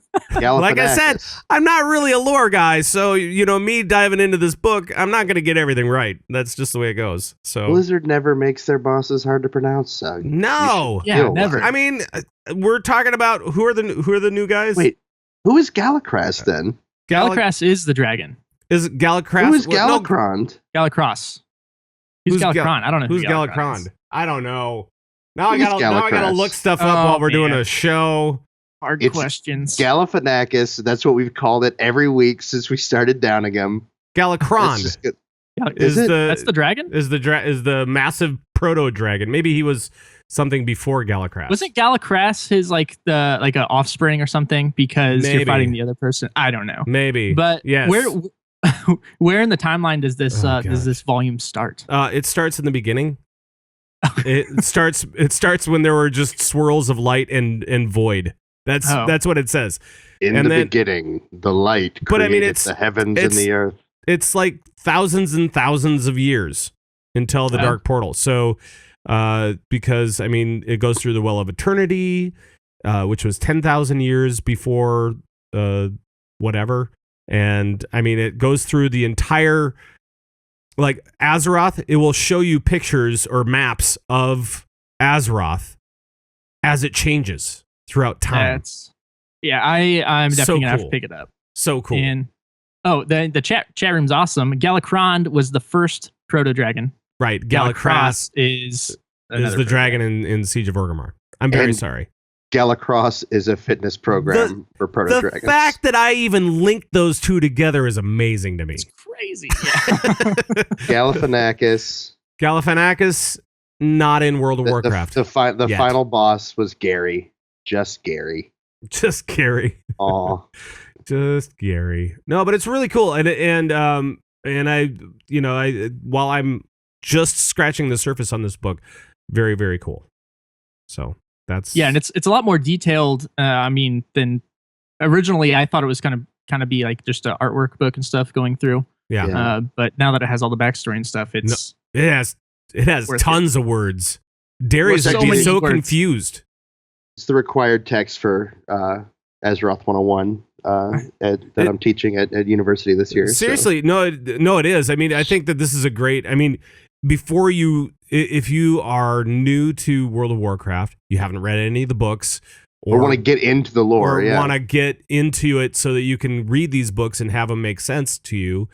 [SPEAKER 1] I'm not really a lore guy. So, me diving into this book, I'm not going to get everything right. That's just the way it goes. So
[SPEAKER 4] Blizzard never makes their bosses hard to pronounce.
[SPEAKER 1] No.
[SPEAKER 3] Yeah, never.
[SPEAKER 1] I mean, we're talking about who are the new guys?
[SPEAKER 4] Wait. Who is Galacrass then?
[SPEAKER 3] Galacrass is the dragon.
[SPEAKER 1] Is Galacrass?
[SPEAKER 4] Who is Galacrond?
[SPEAKER 3] Galacross. Who's Galacron? I don't know
[SPEAKER 1] who's Galacrond. I don't know. Now I gotta look stuff up while we're doing a show.
[SPEAKER 3] Hard questions.
[SPEAKER 4] Galifianakis. That's what we've called it every week since we started downing him.
[SPEAKER 1] Galacrond.
[SPEAKER 3] That's the dragon?
[SPEAKER 1] Is the massive proto dragon? Maybe he was something before Galacrass.
[SPEAKER 3] Wasn't Galacrass his like an offspring or something? Because you're fighting the other person. I don't know.
[SPEAKER 1] Maybe.
[SPEAKER 3] But
[SPEAKER 1] yes.
[SPEAKER 3] Where in the timeline does this volume start?
[SPEAKER 1] It starts in the beginning. It starts when there were just swirls of light and void. That's what it says.
[SPEAKER 4] In
[SPEAKER 1] and
[SPEAKER 4] the
[SPEAKER 1] then,
[SPEAKER 4] beginning, the light
[SPEAKER 1] but I mean,
[SPEAKER 4] created the heavens and the earth.
[SPEAKER 1] It's like thousands and thousands of years until the Dark Portal. So, because I mean, it goes through the Well of Eternity, which was 10,000 years before whatever, and I mean, it goes through the entire. Like Azeroth, it will show you pictures or maps of Azeroth as it changes throughout time.
[SPEAKER 3] I'm definitely
[SPEAKER 1] So
[SPEAKER 3] gonna have
[SPEAKER 1] cool.
[SPEAKER 3] to pick it up.
[SPEAKER 1] So cool.
[SPEAKER 3] And the chat room's awesome. Galakron was the first proto dragon.
[SPEAKER 1] Right, Galakras
[SPEAKER 3] is
[SPEAKER 1] the dragon in Siege of Orgrimmar. I'm very sorry.
[SPEAKER 4] Galacross is a fitness program for proto dragons.
[SPEAKER 1] The fact that I even linked those two together is amazing to me.
[SPEAKER 3] It's crazy.
[SPEAKER 1] Galifianakis, not in World of Warcraft.
[SPEAKER 4] The final boss was Gary. Just Gary.
[SPEAKER 1] Just Gary.
[SPEAKER 4] Aw.
[SPEAKER 1] Just Gary. No, but it's really cool. And I while I'm just scratching the surface on this book, very, very cool. So that's
[SPEAKER 3] and it's a lot more detailed. Than originally. I thought it was kind of be like just an artwork book and stuff going through.
[SPEAKER 1] Yeah.
[SPEAKER 3] But now that it has all the backstory and stuff, it
[SPEAKER 1] has tons of words. Dairies
[SPEAKER 3] so
[SPEAKER 1] would be
[SPEAKER 3] many
[SPEAKER 1] so
[SPEAKER 3] words.
[SPEAKER 1] Confused.
[SPEAKER 4] It's the required text for Azeroth 101 that I'm teaching at university this year.
[SPEAKER 1] Seriously, no, it is. I mean, I think that this is a great. I mean, if you are new to World of Warcraft, you haven't read any of the books,
[SPEAKER 4] or want to get into the lore,
[SPEAKER 1] want to get into it so that you can read these books and have them make sense to you,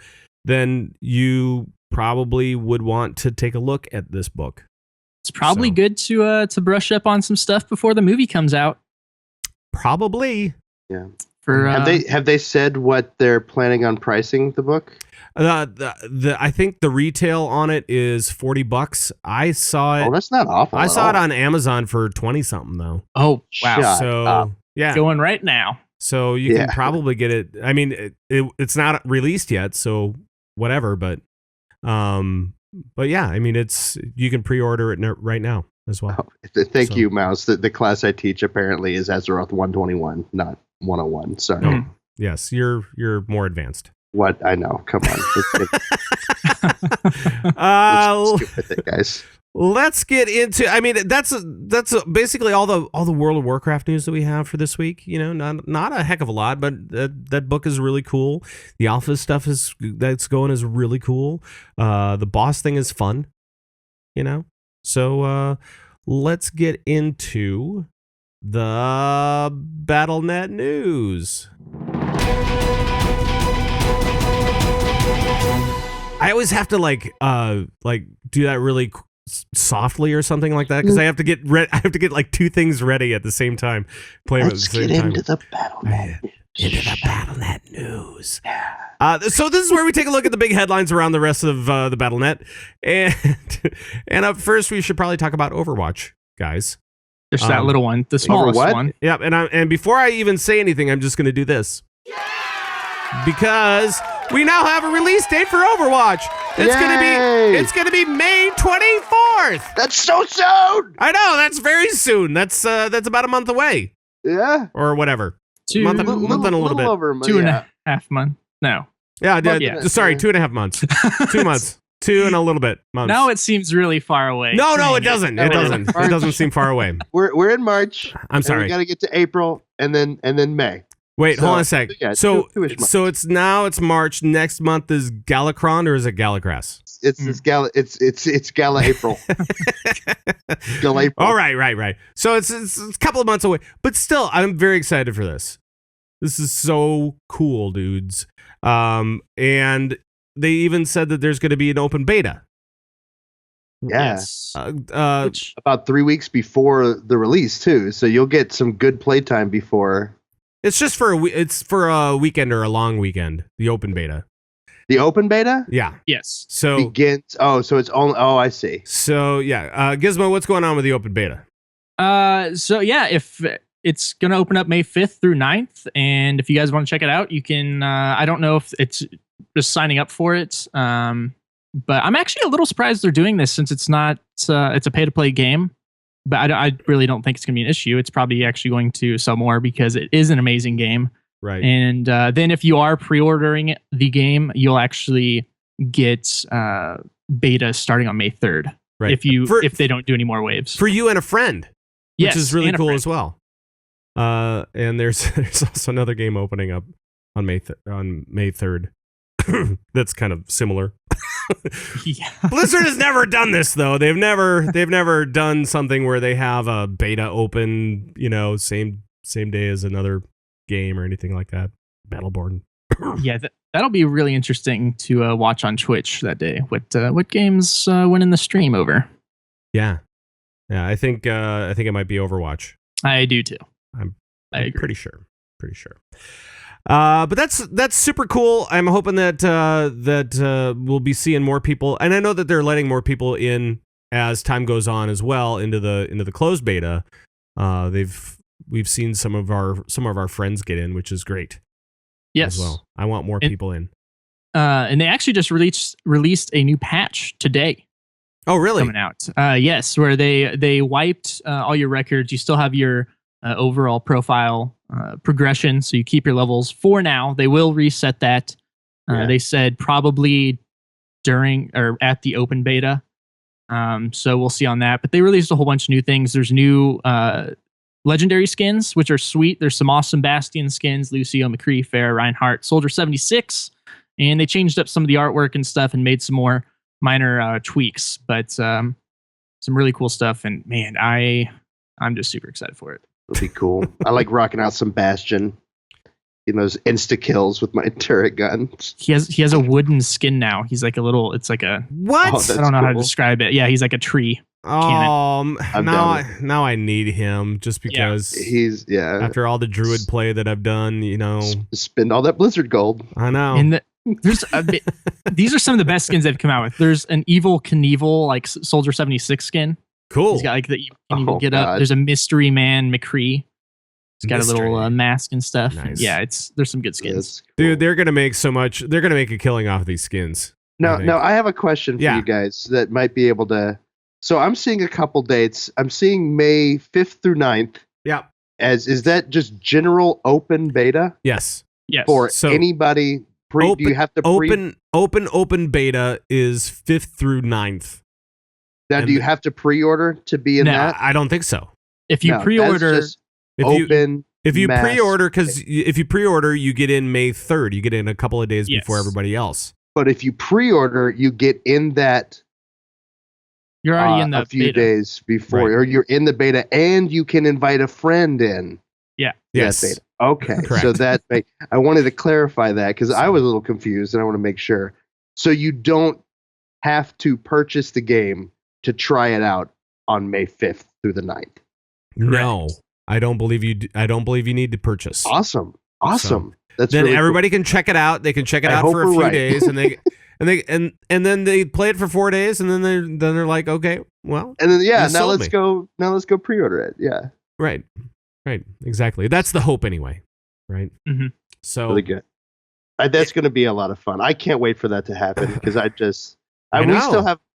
[SPEAKER 1] then you probably would want to take a look at this book.
[SPEAKER 3] It's probably good to brush up on some stuff before the movie comes out.
[SPEAKER 1] Probably.
[SPEAKER 4] Yeah.
[SPEAKER 3] Have
[SPEAKER 4] they said what they're planning on pricing the book?
[SPEAKER 1] I think the retail on it is $40. I saw it.
[SPEAKER 4] Oh, that's not awful.
[SPEAKER 1] I saw it on Amazon for 20 something though.
[SPEAKER 3] Oh wow!
[SPEAKER 4] Shut
[SPEAKER 1] so
[SPEAKER 4] up.
[SPEAKER 1] yeah,
[SPEAKER 3] going right now.
[SPEAKER 1] So you can probably get it. I mean, it's not released yet, so whatever. But yeah, I mean, you can pre-order it right now as well.
[SPEAKER 4] Oh, thank you, Mouse. The class I teach apparently is Azeroth 121, not 101. Sorry.
[SPEAKER 1] Oh, yes, you're more advanced.
[SPEAKER 4] What? I know. Come on. Let's get with it, guys.
[SPEAKER 1] Let's get into. I mean, that's basically all the World of Warcraft news that we have for this week. You know, not a heck of a lot, but that book is really cool. The alpha stuff that's going is really cool. The boss thing is fun. You know, so let's get into the BattleNet news. I always have to like do that really softly or something like that because I have to get I have to get like two things ready at the same time.
[SPEAKER 4] Let's get into the BattleNet.
[SPEAKER 1] Into the BattleNet news. So this is where we take a look at the big headlines around the rest of the BattleNet, and up first we should probably talk about Overwatch, guys.
[SPEAKER 3] There's that little one, the smallest one.
[SPEAKER 1] Yep, and before I even say anything, I'm just going to do this. Because we now have a release date for Overwatch. It's gonna be May 24th.
[SPEAKER 4] That's so soon.
[SPEAKER 1] I know, that's very soon. That's about a month away.
[SPEAKER 4] Yeah.
[SPEAKER 1] Or whatever.
[SPEAKER 3] Month
[SPEAKER 1] and a little bit.
[SPEAKER 4] Over,
[SPEAKER 3] 2.5 months. No.
[SPEAKER 1] Yeah, sorry, 2.5 months. 2 months. 2 and a little bit months.
[SPEAKER 3] Now it seems really far away.
[SPEAKER 1] No, it doesn't. It doesn't. It doesn't seem far away.
[SPEAKER 4] We're in March.
[SPEAKER 1] I'm sorry.
[SPEAKER 4] We got to get to April and then May.
[SPEAKER 1] Wait, hold on a sec.
[SPEAKER 4] Yeah,
[SPEAKER 1] so
[SPEAKER 4] two-ish months.
[SPEAKER 1] it's March. Next month is Galakron or is it Galagras?
[SPEAKER 4] It's Gala. It's Gala April. Gala April.
[SPEAKER 1] All right. So it's a couple of months away, but still, I'm very excited for this. This is so cool, dudes. And they even said that there's going to be an open beta.
[SPEAKER 4] Yeah.
[SPEAKER 3] Yes.
[SPEAKER 4] About 3 weeks before the release too, so you'll get some good playtime before.
[SPEAKER 1] It's just for a weekend or a long weekend. The open beta.
[SPEAKER 4] The open beta?
[SPEAKER 1] Yeah.
[SPEAKER 3] Yes.
[SPEAKER 1] So
[SPEAKER 4] begins. Oh, so it's only. Oh, I see.
[SPEAKER 1] So yeah, Gizmo, what's going on with the open beta?
[SPEAKER 3] So yeah, if it's gonna open up May 5th through 9th, and if you guys want to check it out, you can. I don't know if it's just signing up for it. But I'm actually a little surprised they're doing this since it's not it's a pay to play game. But I really don't think it's going to be an issue. It's probably actually going to sell more because it is an amazing game.
[SPEAKER 1] Right.
[SPEAKER 3] And then if you are pre-ordering the game, you'll actually get beta starting on May 3rd.
[SPEAKER 1] Right.
[SPEAKER 3] If they don't do any more waves.
[SPEAKER 1] For you and a friend,
[SPEAKER 3] Yes,
[SPEAKER 1] which is really
[SPEAKER 3] and a
[SPEAKER 1] cool
[SPEAKER 3] friend.
[SPEAKER 1] as well. And there's also another game opening up on May 3rd. That's kind of similar.
[SPEAKER 3] Yeah.
[SPEAKER 1] Blizzard has never done this though. They've never done something where they have a beta open, same day as another game or anything like that. Battleborn.
[SPEAKER 3] Yeah, that'll be really interesting to watch on Twitch that day. What games went in the stream over?
[SPEAKER 1] Yeah. I think it might be Overwatch.
[SPEAKER 3] I do too. I agree.
[SPEAKER 1] Pretty sure. But that's super cool. I'm hoping that we'll be seeing more people, and I know that they're letting more people in as time goes on as well into the closed beta. We've seen some of our friends get in, which is great.
[SPEAKER 3] Yes.
[SPEAKER 1] As well. I want more people in.
[SPEAKER 3] And they actually just released a new patch today.
[SPEAKER 1] Oh, really?
[SPEAKER 3] Coming out. Yes, where they wiped all your records. You still have your overall profile progression, so you keep your levels for now. They will reset that. They said probably during or at the open beta. So we'll see on that. But they released a whole bunch of new things. There's new legendary skins, which are sweet. There's some awesome Bastion skins: Lucio, McCree, Farah, Reinhardt, Soldier 76. And they changed up some of the artwork and stuff and made some more minor tweaks. But some really cool stuff. And man, I'm just super excited for it.
[SPEAKER 4] It'll be cool. I like rocking out some Bastion. Those insta kills with my turret gun.
[SPEAKER 3] He has a wooden skin now. He's like a little. It's like a
[SPEAKER 1] what?
[SPEAKER 4] Oh,
[SPEAKER 3] I don't know how to describe it. Yeah, he's like a tree.
[SPEAKER 1] Now I need him just because
[SPEAKER 4] he's
[SPEAKER 1] after all the druid play that I've done,
[SPEAKER 4] spend all that Blizzard gold.
[SPEAKER 1] I know.
[SPEAKER 3] And there's these are some of the best skins they've come out with. There's an Evil Knievel like Soldier 76 skin.
[SPEAKER 1] Cool.
[SPEAKER 3] He's got like the evil get up. There's a mystery man McCree. He's got a little mask and stuff.
[SPEAKER 1] Nice.
[SPEAKER 3] And yeah, there's some good skins.
[SPEAKER 4] Cool.
[SPEAKER 1] Dude, they're gonna make so much. They're gonna make a killing off of these skins.
[SPEAKER 4] No, I have a question for you guys that might be able to. So I'm seeing a couple dates. I'm seeing May 5th through 9th.
[SPEAKER 1] Yeah.
[SPEAKER 4] Is that just general open beta?
[SPEAKER 1] Yes.
[SPEAKER 4] For
[SPEAKER 1] So
[SPEAKER 4] anybody. Do you have to
[SPEAKER 1] open beta is 5th through 9th.
[SPEAKER 4] Now, do you have to pre-order to be in that?
[SPEAKER 1] I don't think so.
[SPEAKER 3] If you pre-order,
[SPEAKER 1] if you pre-order, because if you pre-order, you get in May 3rd. You get in a couple of days before everybody else.
[SPEAKER 4] But if you pre-order, you get in that.
[SPEAKER 3] You're already in the
[SPEAKER 4] a few
[SPEAKER 3] beta.
[SPEAKER 4] days before, or you're in the beta, and you can invite a friend in.
[SPEAKER 3] Yeah.
[SPEAKER 1] Yes.
[SPEAKER 4] Beta. Okay.
[SPEAKER 1] Correct.
[SPEAKER 4] So I wanted to clarify that because I was a little confused, and I want to make sure. So you don't have to purchase the game to try it out on May 5th through the 9th.
[SPEAKER 1] No, I don't believe you. I don't believe you need to purchase.
[SPEAKER 4] Awesome. So, that's
[SPEAKER 1] then
[SPEAKER 4] really
[SPEAKER 1] everybody can check it out. They can check it out for a few days, and they and then they play it for 4 days, and then they're like, okay, well,
[SPEAKER 4] and then
[SPEAKER 1] now let's
[SPEAKER 4] go pre-order it. Yeah.
[SPEAKER 1] Right. Exactly. That's the hope, anyway. Right.
[SPEAKER 3] Mm-hmm.
[SPEAKER 1] So
[SPEAKER 4] really good. That's going to be a lot of fun. I can't wait for that to happen because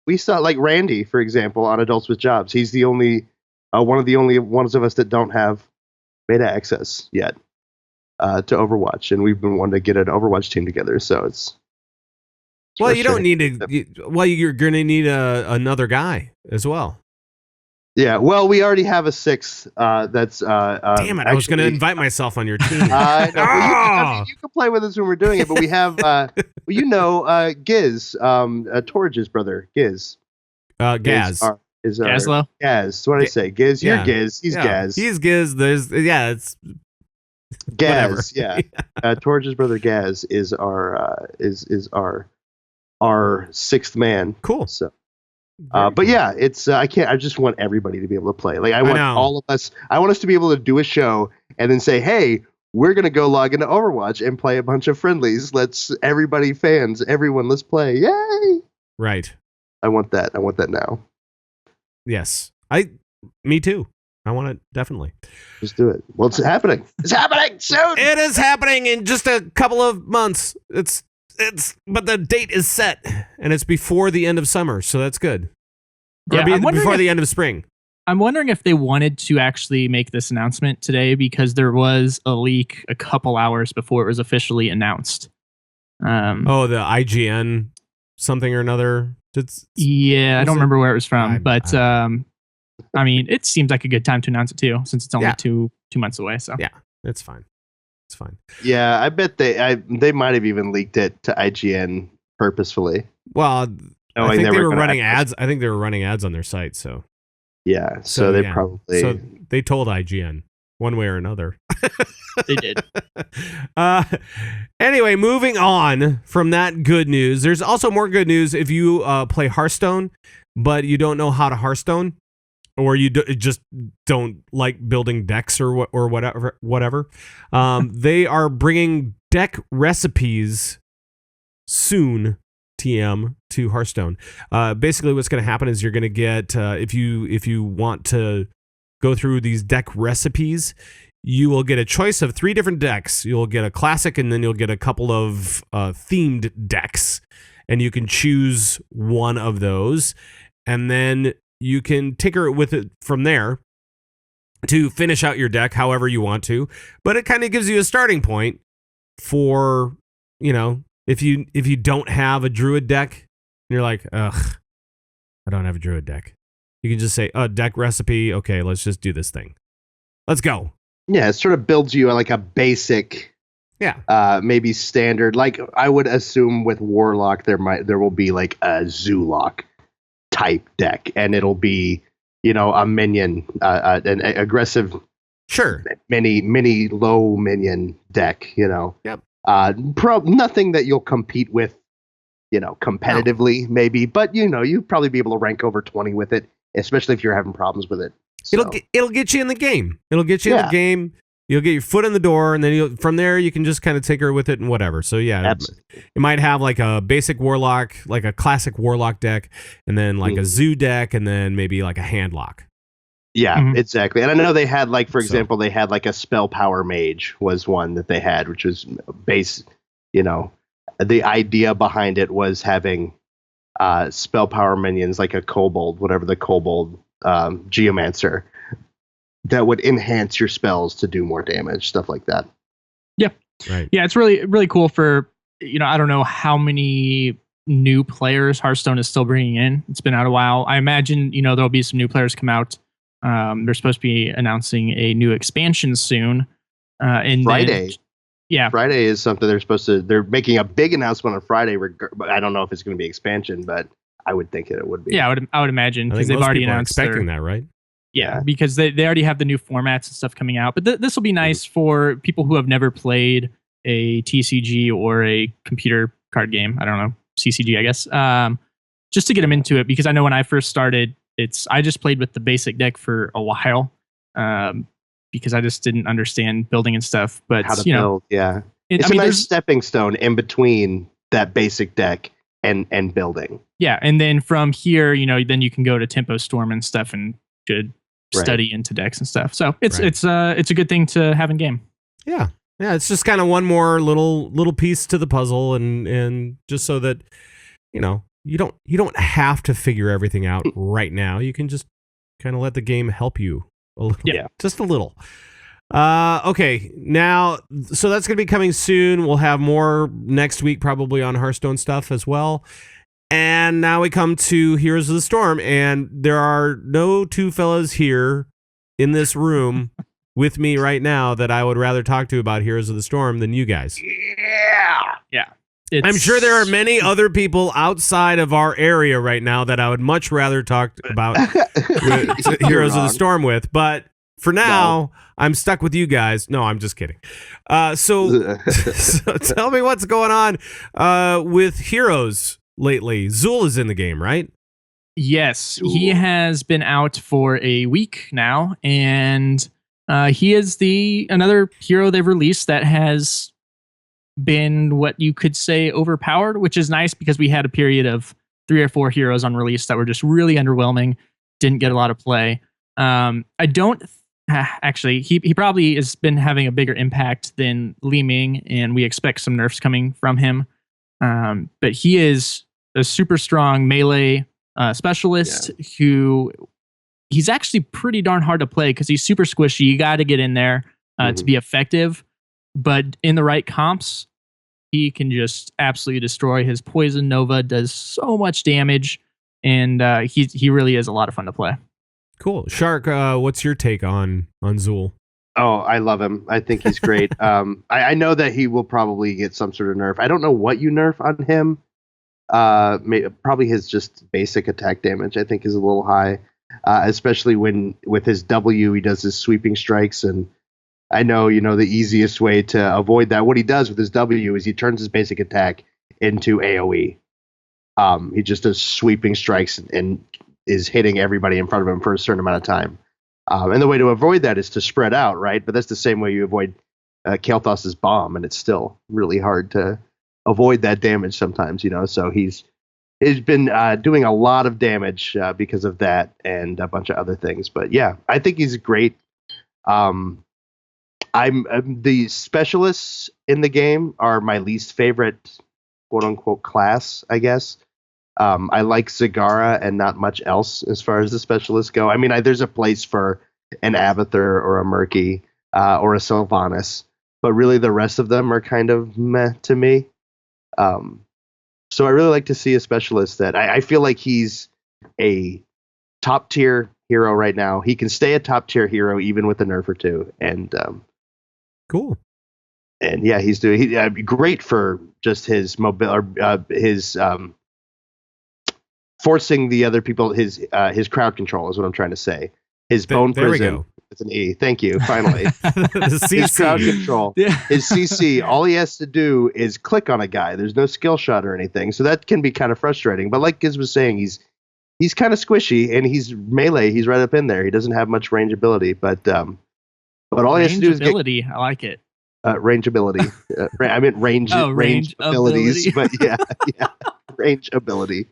[SPEAKER 4] we still like Randy, for example, on Adults with Jobs. He's the only one of the only ones of us that don't have beta access yet to Overwatch, and we've been wanting to get an Overwatch team together. So it's
[SPEAKER 1] well, you don't need to. Well, you're going to need another guy as well.
[SPEAKER 4] Yeah, well, we already have a sixth. That's
[SPEAKER 1] damn it! I was going to invite myself on your team.
[SPEAKER 4] You can play with us when we're doing it, but we have, Giz, Torge's brother, Giz.
[SPEAKER 1] Gaz.
[SPEAKER 3] Gazlo.
[SPEAKER 4] Gaz. What did I say? Giz. You're Giz. He's Gaz.
[SPEAKER 1] He's Giz. It's
[SPEAKER 4] Gaz. Yeah. Torge's brother Gaz is our sixth man.
[SPEAKER 1] Cool.
[SPEAKER 4] So. But yeah, it's I just want everybody to be able to play. Like I want all of us. I want us to be able to do a show and then say, "Hey, we're gonna go log into Overwatch and play a bunch of friendlies. Everybody everyone, let's play! Yay!"
[SPEAKER 1] Right.
[SPEAKER 4] I want that. I want that now.
[SPEAKER 1] Yes. Me too. I want it definitely.
[SPEAKER 4] Just do it. Well, it's happening. It's happening soon.
[SPEAKER 1] It is happening in just a couple of months. It's but the date is set, and it's before the end of summer, so that's good.
[SPEAKER 3] Yeah,
[SPEAKER 1] Before the end of spring.
[SPEAKER 3] I'm wondering if they wanted to actually make this announcement today because there was a leak a couple hours before it was officially announced.
[SPEAKER 1] The IGN something or another.
[SPEAKER 3] I don't remember where it was from, but I mean, it seems like a good time to announce it too, since it's only 2 months away. So
[SPEAKER 1] yeah, it's fine. It's fine.
[SPEAKER 4] Yeah, I bet they might have even leaked it to IGN purposefully.
[SPEAKER 1] Well, I think they were running ads. I think they were running ads on their site. So
[SPEAKER 4] yeah, so they probably.
[SPEAKER 1] So they told IGN one way or another.
[SPEAKER 3] They did.
[SPEAKER 1] Anyway, moving on from that good news, there's also more good news if you play Hearthstone, but you don't know how to Hearthstone, or you just don't like building decks or whatever. They are bringing deck recipes soon. TM to Hearthstone. Basically, what's going to happen is you're going to get if you want to go through these deck recipes, you will get a choice of 3 different decks. You'll get a classic, and then you'll get a couple of themed decks, and you can choose one of those, and then you can tinker it with it from there to finish out your deck however you want to. But it kind of gives you a starting point for, if you don't have a druid deck, and you're like, ugh, I don't have a druid deck. You can just say, deck recipe. Okay, let's just do this thing. Let's go.
[SPEAKER 4] Yeah, it sort of builds you like a basic, maybe standard. Like I would assume with Warlock, there will be like a Zoolock type deck, and it'll be, a minion, an aggressive, mini low minion deck.
[SPEAKER 1] Yep.
[SPEAKER 4] Nothing that you'll compete with, competitively, maybe, but you'd probably be able to rank over 20 with it, especially if you're having problems with it. So.
[SPEAKER 1] It'll get you in the game. It'll get you in the game. You'll get your foot in the door, and then from there you can just kind of tinker with it and whatever. So yeah, it might have like a basic Warlock, like a classic Warlock deck, and then like a Zoo deck, and then maybe like a Handlock.
[SPEAKER 4] Yeah, exactly. And I know they had like, for example, they had like a Spell Power Mage was one that they had, which was the idea behind it was having spell power minions like a kobold, whatever the kobold geomancer, that would enhance your spells to do more damage, stuff like that.
[SPEAKER 3] Yeah.
[SPEAKER 1] Right.
[SPEAKER 3] Yeah, it's really, really cool for, I don't know how many new players Hearthstone is still bringing in. It's been out a while. I imagine, there'll be some new players come out. They're supposed to be announcing a new expansion soon.
[SPEAKER 4] Friday.
[SPEAKER 3] Friday
[SPEAKER 4] is something they're making a big announcement on Friday. But I don't know if it's going to be expansion, but I would think that it would be.
[SPEAKER 3] Yeah, I would imagine, because they've already announced
[SPEAKER 1] expecting that, right?
[SPEAKER 3] Yeah, because they already have the new formats and stuff coming out. But this will be nice for people who have never played a TCG or a computer card game. I don't know, CCG, I guess. Just to get them into it, because I know when I first started, I just played with the basic deck for a while, because I just didn't understand building and stuff. But
[SPEAKER 4] how to build, it's a nice stepping stone in between that basic deck and building.
[SPEAKER 3] Yeah, and then from here, then you can go to Tempo Storm and stuff and good study into decks and stuff. So it's a good thing to have in game.
[SPEAKER 1] Yeah. Yeah, it's just kind of one more little piece to the puzzle, and just so that you don't have to figure everything out right now. You can just kind of let the game help you a little.
[SPEAKER 3] Yeah,
[SPEAKER 1] just a little. Okay, now, so that's going to be coming soon. We'll have more next week, probably on Hearthstone stuff as well. And now we come to Heroes of the Storm, and there are no two fellas here in this room with me right now that I would rather talk to about Heroes of the Storm than you guys.
[SPEAKER 3] Yeah.
[SPEAKER 1] I'm sure there are many other people outside of our area right now that I would much rather talk about Heroes of the Storm with, but for now, I'm stuck with you guys. No, I'm just kidding. So tell me what's going on with Heroes lately. Zool is in the game, right?
[SPEAKER 3] Yes, he has been out for a week now, and he is another hero they've released that has been what you could say overpowered, which is nice because we had a period of 3 or 4 heroes on release that were just really underwhelming, didn't get a lot of play. I don't actually, he probably has been having a bigger impact than Li Ming, and we expect some nerfs coming from him. But he is a super strong melee specialist who he's actually pretty darn hard to play because he's super squishy. You got to get in there to be effective. But in the right comps, he can just absolutely destroy. His Poison Nova does so much damage, and he really is a lot of fun to play.
[SPEAKER 1] Cool. Shark, what's your take on Zool?
[SPEAKER 4] Oh, I love him. I think he's great. I know that he will probably get some sort of nerf. I don't know what you nerf on him. Probably his just basic attack damage, I think, is a little high, especially when with his W, he does his sweeping strikes. And I know, the easiest way to avoid that, what he does with his W is he turns his basic attack into AoE. He just does sweeping strikes and is hitting everybody in front of him for a certain amount of time. And the way to avoid that is to spread out, right? But that's the same way you avoid Kael'thas's bomb, and it's still really hard to avoid that damage sometimes, So he's been doing a lot of damage because of that and a bunch of other things. But yeah, I think he's great. I'm the specialists in the game are my least favorite, quote unquote, class, I guess. I like Zagara and not much else as far as the specialists go. I mean, there's a place for an Abathur or a Murky or a Sylvanas, but really the rest of them are kind of meh to me. So I really like to see a specialist that I feel like he's a top tier hero right now. He can stay a top tier hero even with a nerf or two. And
[SPEAKER 1] cool.
[SPEAKER 4] And yeah, he's doing great for just his forcing the other people, his crowd control is what I'm trying to say. His bone
[SPEAKER 1] there
[SPEAKER 4] prison.
[SPEAKER 1] We go.
[SPEAKER 4] It's an E. Thank you. Finally.
[SPEAKER 1] The
[SPEAKER 4] His crowd control.
[SPEAKER 3] Yeah.
[SPEAKER 4] His CC. All he has to do is click on a guy. There's no skill shot or anything. So that can be kind of frustrating. But like Giz was saying, he's kind of squishy and he's melee. He's right up in there. He doesn't have much range ability, but all he has to do is get
[SPEAKER 3] ability. I like it.
[SPEAKER 4] Range ability. I meant range abilities, but yeah, range ability.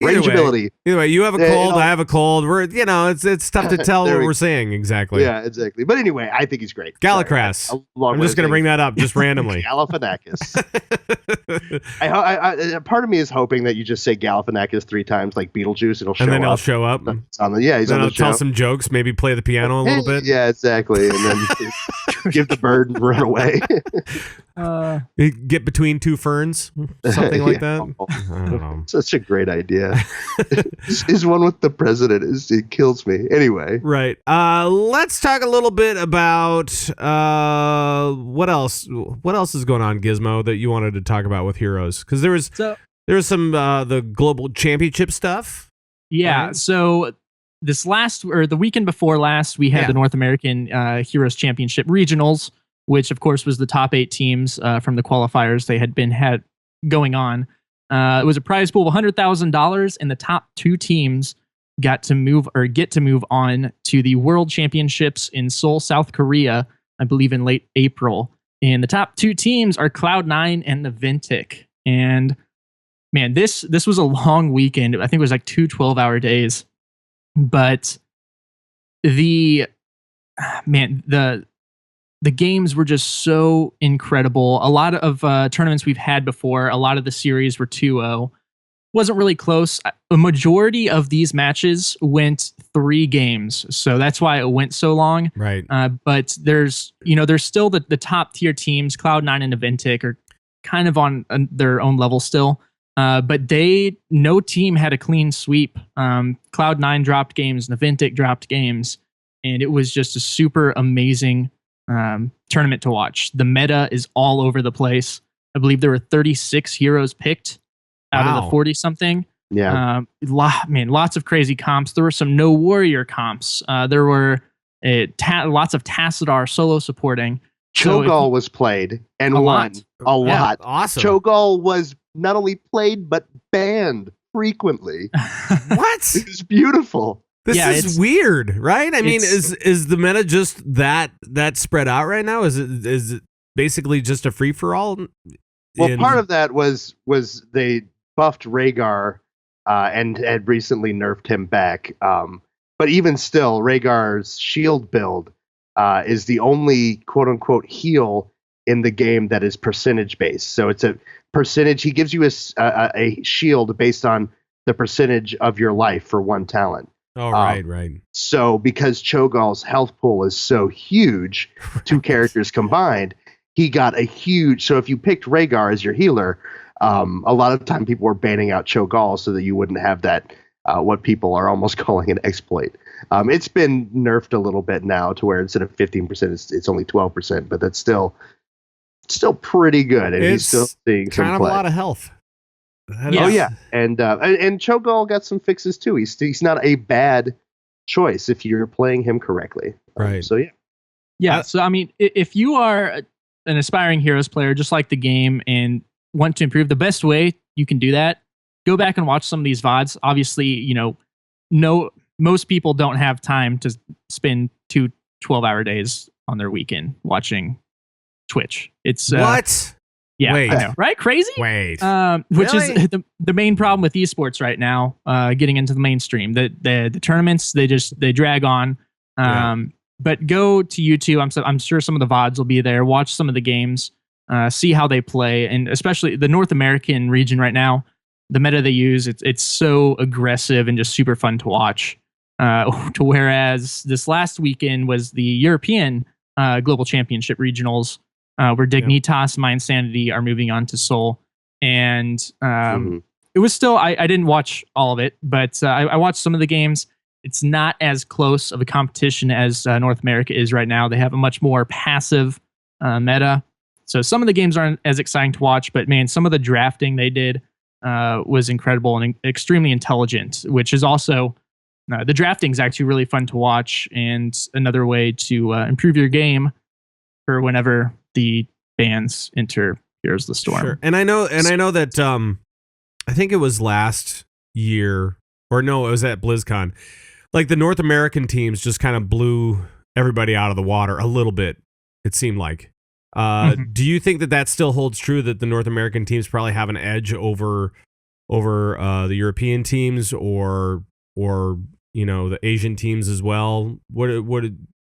[SPEAKER 4] Range ability.
[SPEAKER 1] Either way, you have a cold, I have a cold. We're, it's tough to tell what we're saying exactly.
[SPEAKER 4] Yeah, exactly. But anyway, I think he's great.
[SPEAKER 1] Galacras. I'm just going to bring that up just randomly.
[SPEAKER 4] Galifianakis. I part of me is hoping that you just say Galifianakis 3 times like Beetlejuice, and
[SPEAKER 1] he'll show up.
[SPEAKER 4] He's on the show.
[SPEAKER 1] Tell some jokes, maybe play the piano a little bit.
[SPEAKER 4] Yeah, exactly. And then give the bird and run away.
[SPEAKER 1] Get between two ferns, something like that. I don't know.
[SPEAKER 4] Such a great idea. His one with the president it kills me. Anyway,
[SPEAKER 1] right. Let's talk a little bit about what else. What else is going on, Gizmo, that you wanted to talk about with heroes? Because there was some the global championship stuff.
[SPEAKER 3] Yeah. Right? So the weekend before last, we had the North American Heroes Championship Regionals, which of course was the top 8 teams from the qualifiers they had going on. It was a prize pool of $100,000, and the top 2 teams get to move on to the World Championships in Seoul, South Korea, I believe in late April. And the top 2 teams are Cloud9 and the Ventic. And man, this was a long weekend. I think it was like 2 12-hour days. But the games were just so incredible. A lot of tournaments we've had before, a lot of the series were 2-0. Wasn't really close. A majority of these matches went 3 games, so that's why it went so long.
[SPEAKER 1] Right.
[SPEAKER 3] But there's still the top tier teams. Cloud9 and Aventic are kind of on their own level still. But no team had a clean sweep. Cloud9 dropped games, and Aventic dropped games, and it was just a super amazing tournament to watch. The meta is all over the place. I believe there were 36 heroes picked out of the 40 something.
[SPEAKER 4] Yeah.
[SPEAKER 3] Lots of crazy comps. There were some no warrior comps. There were lots of Tassadar solo supporting.
[SPEAKER 4] Cho'Gall was played and won a lot.
[SPEAKER 1] Yeah, awesome.
[SPEAKER 4] Cho'Gall was not only played but banned frequently.
[SPEAKER 1] What?
[SPEAKER 4] It was beautiful.
[SPEAKER 1] This is weird, right? I mean, is the meta just that spread out right now? Is it basically just a free for all?
[SPEAKER 4] Well, part of that was they buffed Rhaegar and had recently nerfed him back. But even still, Rhaegar's shield build is the only quote unquote heal in the game that is percentage based. So it's a percentage. He gives you a shield based on the percentage of your life for one talent.
[SPEAKER 1] Oh, right.
[SPEAKER 4] So because Cho'Gall's health pool is so huge, two characters combined, he got a huge. So if you picked Rhaegar as your healer, a lot of time people were banning out Cho'Gall so that you wouldn't have that, what people are almost calling an exploit. It's been nerfed a little bit now to where instead of 15%, it's only 12%, but that's still pretty good. And he's still seeing some
[SPEAKER 1] kind of
[SPEAKER 4] play.
[SPEAKER 1] a lot of health.
[SPEAKER 4] Oh yeah, and Cho'Gall got some fixes too. He's not a bad choice if you're playing him correctly.
[SPEAKER 1] Right.
[SPEAKER 4] So
[SPEAKER 3] So I mean, if you are an aspiring Heroes player, just like the game, and want to improve, the best way you can do that, go back and watch some of these VODs. Obviously, most people don't have time to spend 2 12-hour days on their weekend watching Twitch. It's
[SPEAKER 1] what?
[SPEAKER 3] Yeah,
[SPEAKER 1] Wait.
[SPEAKER 3] I know, right? Crazy?
[SPEAKER 1] Wait.
[SPEAKER 3] Which
[SPEAKER 1] Really?
[SPEAKER 3] is the main problem with esports right now, getting into the mainstream. The tournaments, they drag on. But go to YouTube. I'm sure some of the VODs will be there. Watch some of the games, see how they play, and especially the North American region right now, the meta they use, it's so aggressive and just super fun to watch. To whereas this last weekend was the European Global Championship regionals, where Dignitas, My Insanity are moving on to Seoul. And it was still, I didn't watch all of it, but I watched some of the games. It's not as close of a competition as North America is right now. They have a much more passive meta. So some of the games aren't as exciting to watch, but man, some of the drafting they did was incredible and extremely intelligent, which is also, the drafting is actually really fun to watch and another way to improve your game for whenever the bans enter Heroes of the Storm.
[SPEAKER 1] Sure. And I know that I think it was last year, or no, it was at BlizzCon. Like the North American teams just kind of blew everybody out of the water a little bit, it seemed like. Do you think that still holds true, that the North American teams probably have an edge over the European teams or the Asian teams as well? What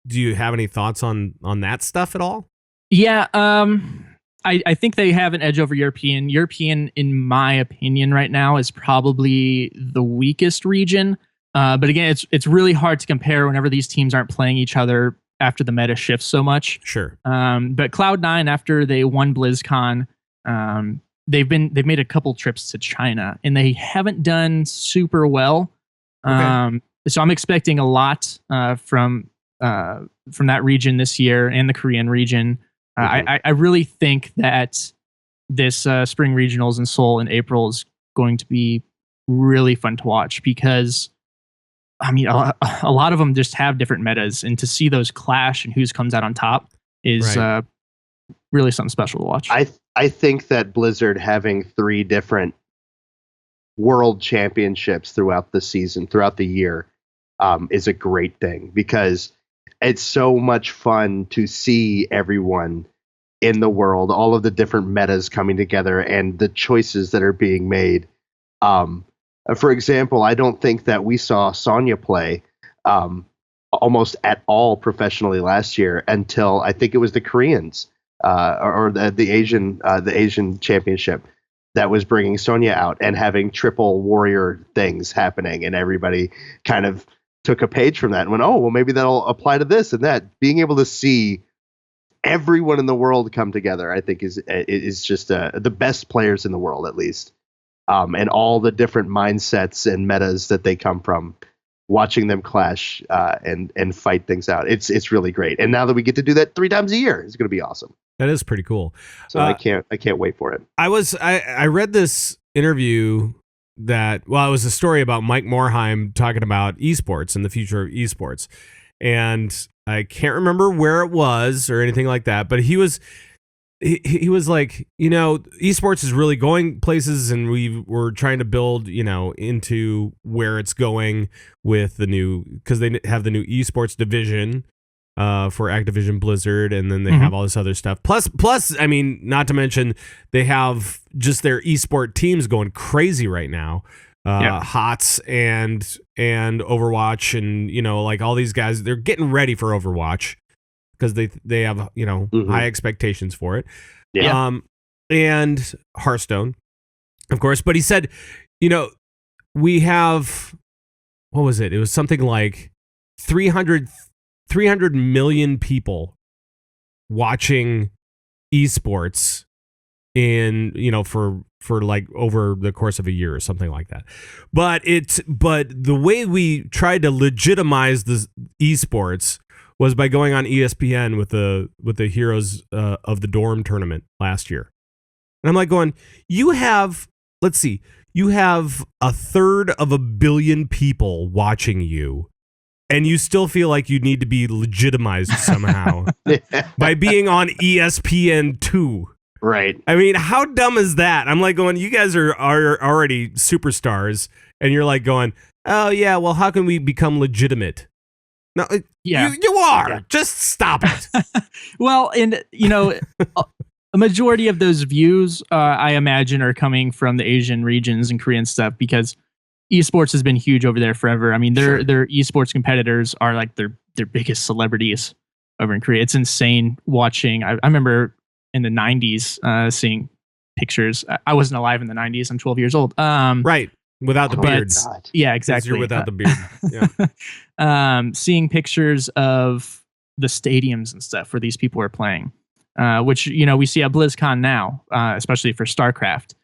[SPEAKER 1] do you have any thoughts on that stuff at all? Yeah,
[SPEAKER 3] I think they have an edge over European. European, in my opinion, right now is probably the weakest region. But again, it's really hard to compare whenever these teams aren't playing each other after the meta shifts so much.
[SPEAKER 1] Sure.
[SPEAKER 3] But Cloud9, after they won BlizzCon, they've made a couple trips to China, and they haven't done super well. Okay. So I'm expecting a lot from that region this year and the Korean region. I really think that this spring regionals in Seoul in April is going to be really fun to watch because, I mean, a lot of them just have different metas, and to see those clash and who's comes out on top is really something special to watch.
[SPEAKER 4] I think that Blizzard having 3 different world championships throughout the season, throughout the year, is a great thing because it's so much fun to see everyone in the world, all of the different metas coming together and the choices that are being made. For example, I don't think that we saw Sonya play almost at all professionally last year until I think it was the Koreans or the Asian championship that was bringing Sonya out and having triple warrior things happening, and everybody kind of took a page from that and went, oh, well, maybe that'll apply to this and that. Being able to see everyone in the world come together, I think is just the best players in the world, at least. And all the different mindsets and metas that they come from, watching them clash and fight things out. It's really great. And now that we get to do that 3 times a year, it's going to be awesome.
[SPEAKER 1] That is pretty cool.
[SPEAKER 4] So I can't wait for it.
[SPEAKER 1] I read this interview it was a story about Mike Morheim talking about esports and the future of esports. And I can't remember where it was or anything like that, but he was like, esports is really going places, and we're trying to build, into where it's going with because they have the new esports division for Activision Blizzard, and then they have all this other stuff. Plus, I mean, not to mention they have just their esport teams going crazy right now. HOTS and Overwatch, and like all these guys, they're getting ready for Overwatch. because they have high expectations for it.
[SPEAKER 4] Yeah.
[SPEAKER 1] And Hearthstone, of course. But he said, we have, what was it? It was something like 300 million people watching esports for like over the course of a year or something like that. But the way we tried to legitimize the esports was by going on ESPN with the Heroes of the Dorm tournament last year. And I'm like going, you have a third of a billion people watching you, and you still feel like you need to be legitimized somehow by being on ESPN2.
[SPEAKER 4] Right.
[SPEAKER 1] I mean, how dumb is that? I'm like going, you guys are already superstars, and you're like going, oh yeah, well, how can we become legitimate? No,
[SPEAKER 3] Yeah.
[SPEAKER 1] you are.
[SPEAKER 4] Yeah.
[SPEAKER 1] Just stop it.
[SPEAKER 3] Well, and a majority of those views, I imagine, are coming from the Asian regions and Korean stuff, because esports has been huge over there forever. I mean, their esports competitors are like their biggest celebrities over in Korea. It's insane watching. I remember in the 90s seeing pictures. I wasn't alive in the 90s. I'm 12 years old.
[SPEAKER 1] Right. Without the beard.
[SPEAKER 3] Yeah, exactly.
[SPEAKER 1] You're without the beard. Yeah.
[SPEAKER 3] Seeing pictures of the stadiums and stuff where these people are playing. Which we see at BlizzCon now, especially for StarCraft.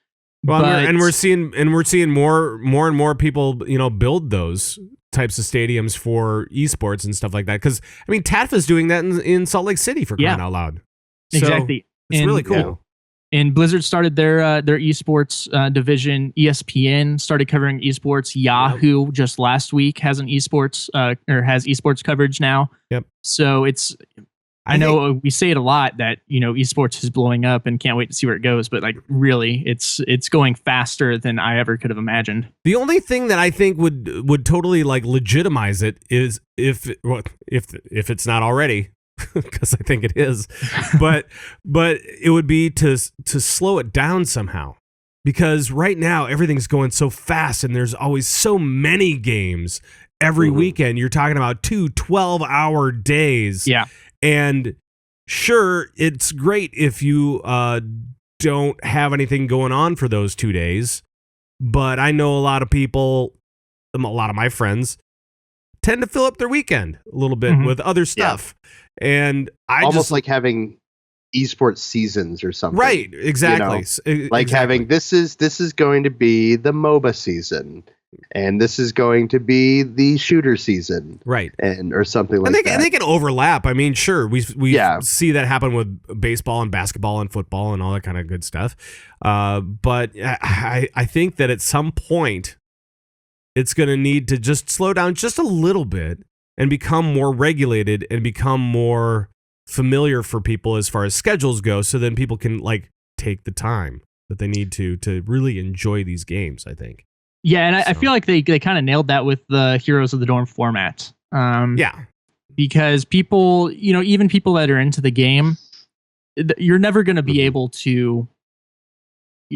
[SPEAKER 1] Well, we're seeing more and more people, build those types of stadiums for esports and stuff like that. Because I mean, TAFA's doing that in Salt Lake City, for crying out loud. So
[SPEAKER 3] exactly,
[SPEAKER 1] it's really cool.
[SPEAKER 3] And Blizzard started their esports division. ESPN started covering esports. Yahoo just last week has an esports or has esports coverage now.
[SPEAKER 1] Yep.
[SPEAKER 3] So I know we say it a lot that esports is blowing up and can't wait to see where it goes, but like really, it's going faster than I ever could have imagined. The
[SPEAKER 1] only thing that I think would totally like legitimize it is if it's not already, because I think it is, but it would be to slow it down somehow, because right now everything's going so fast and there's always so many games every weekend. You're talking about 2 12-hour days.
[SPEAKER 3] Yeah.
[SPEAKER 1] And sure, it's great if you don't have anything going on for those 2 days. But I know a lot of people, a lot of my friends, tend to fill up their weekend a little bit with other stuff. Yeah. And I
[SPEAKER 4] almost like having esports seasons or something.
[SPEAKER 1] Right, exactly.
[SPEAKER 4] Like having this is going to be the MOBA season. And this is going to be the shooter season,
[SPEAKER 1] right?
[SPEAKER 4] Or something like that.
[SPEAKER 1] And they can overlap. I mean, sure, we see that happen with baseball and basketball and football and all that kind of good stuff. But I think that at some point, it's going to need to just slow down just a little bit and become more regulated and become more familiar for people as far as schedules go. So then people can like take the time that they need to really enjoy these games, I think.
[SPEAKER 3] Yeah, and I feel like they kind of nailed that with the Heroes of the Dorm format. Because people, even people that are into the game, you're never going to be able to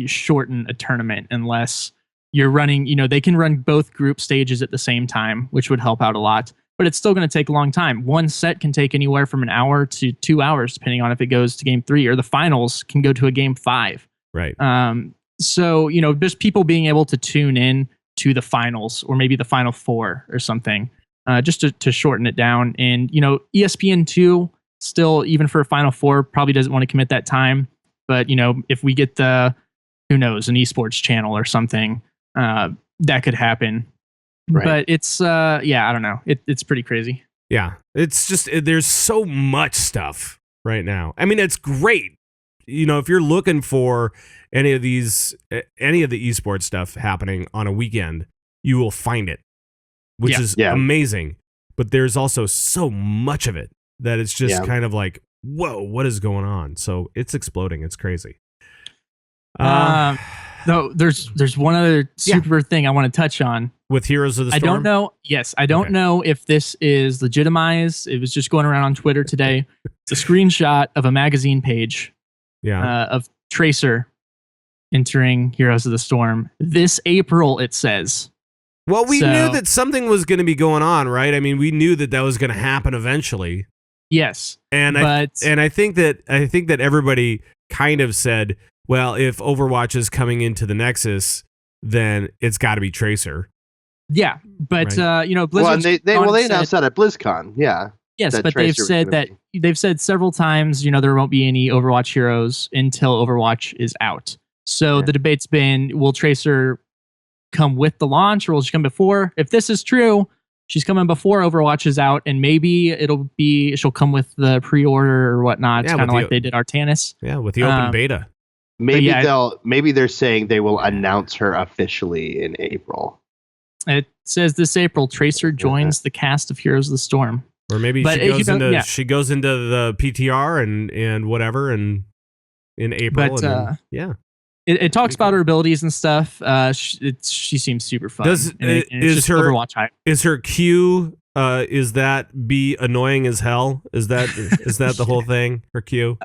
[SPEAKER 3] shorten a tournament unless you're running, they can run both group stages at the same time, which would help out a lot. But it's still going to take a long time. One set can take anywhere from an hour to 2 hours, depending on if it goes to game 3, or the finals can go to a game 5.
[SPEAKER 1] Right.
[SPEAKER 3] So, just people being able to tune in to the finals or maybe the final 4 or something, just to shorten it down. And, ESPN2 still, even for a final 4, probably doesn't want to commit that time. But, if we get an esports channel or something, that could happen. Right. But it's, I don't know. It's pretty crazy.
[SPEAKER 1] Yeah. It's just, there's so much stuff right now. I mean, it's great. If you're looking for any of the esports stuff happening on a weekend, you will find it, which is amazing. But there's also so much of it that it's just kind of like, whoa, what is going on? So it's exploding. It's crazy.
[SPEAKER 3] No, there's one other super thing I want to touch on
[SPEAKER 1] with Heroes of the Storm.
[SPEAKER 3] I don't know. Yes, I don't know if this is legitimized. It was just going around on Twitter today. It's a screenshot of a magazine page. Of Tracer entering Heroes of the Storm this April, it says.
[SPEAKER 1] Well, we knew that something was going to be going on, right? I mean, we knew that was going to happen eventually.
[SPEAKER 3] Yes.
[SPEAKER 1] And
[SPEAKER 3] but
[SPEAKER 1] I think that everybody kind of said, well, if Overwatch is coming into the Nexus, then it's got to be Tracer.
[SPEAKER 3] yeah, but
[SPEAKER 1] Right.
[SPEAKER 3] Blizzard's
[SPEAKER 4] Well, they announced that at BlizzCon. Yeah.
[SPEAKER 3] yes,
[SPEAKER 4] that
[SPEAKER 3] but they've
[SPEAKER 4] Tracer was
[SPEAKER 3] said
[SPEAKER 4] gonna
[SPEAKER 3] that they've said several times, there won't be any Overwatch heroes until Overwatch is out. So
[SPEAKER 4] Yeah.
[SPEAKER 3] the debate's been, will Tracer come with the launch or will she come before? If this is true, she's coming before Overwatch is out, and maybe she'll come with the pre-order or whatnot,
[SPEAKER 1] Yeah,
[SPEAKER 3] kind of
[SPEAKER 1] with
[SPEAKER 3] like they did Artanis.
[SPEAKER 1] Yeah, with the open beta.
[SPEAKER 4] Maybe they're saying they will announce her officially in April.
[SPEAKER 3] It says this April, Tracer joins the cast of Heroes of the Storm.
[SPEAKER 1] Or maybe
[SPEAKER 3] But,
[SPEAKER 1] she goes into the PTR and whatever and in April.
[SPEAKER 3] But,
[SPEAKER 1] and then, yeah.
[SPEAKER 3] It talks about her abilities and stuff. She seems super fun.
[SPEAKER 1] Is
[SPEAKER 3] it's just
[SPEAKER 1] her
[SPEAKER 3] Overwatch hype.
[SPEAKER 1] Is her Q? Is that be annoying as hell? Is that the whole thing? Her Q?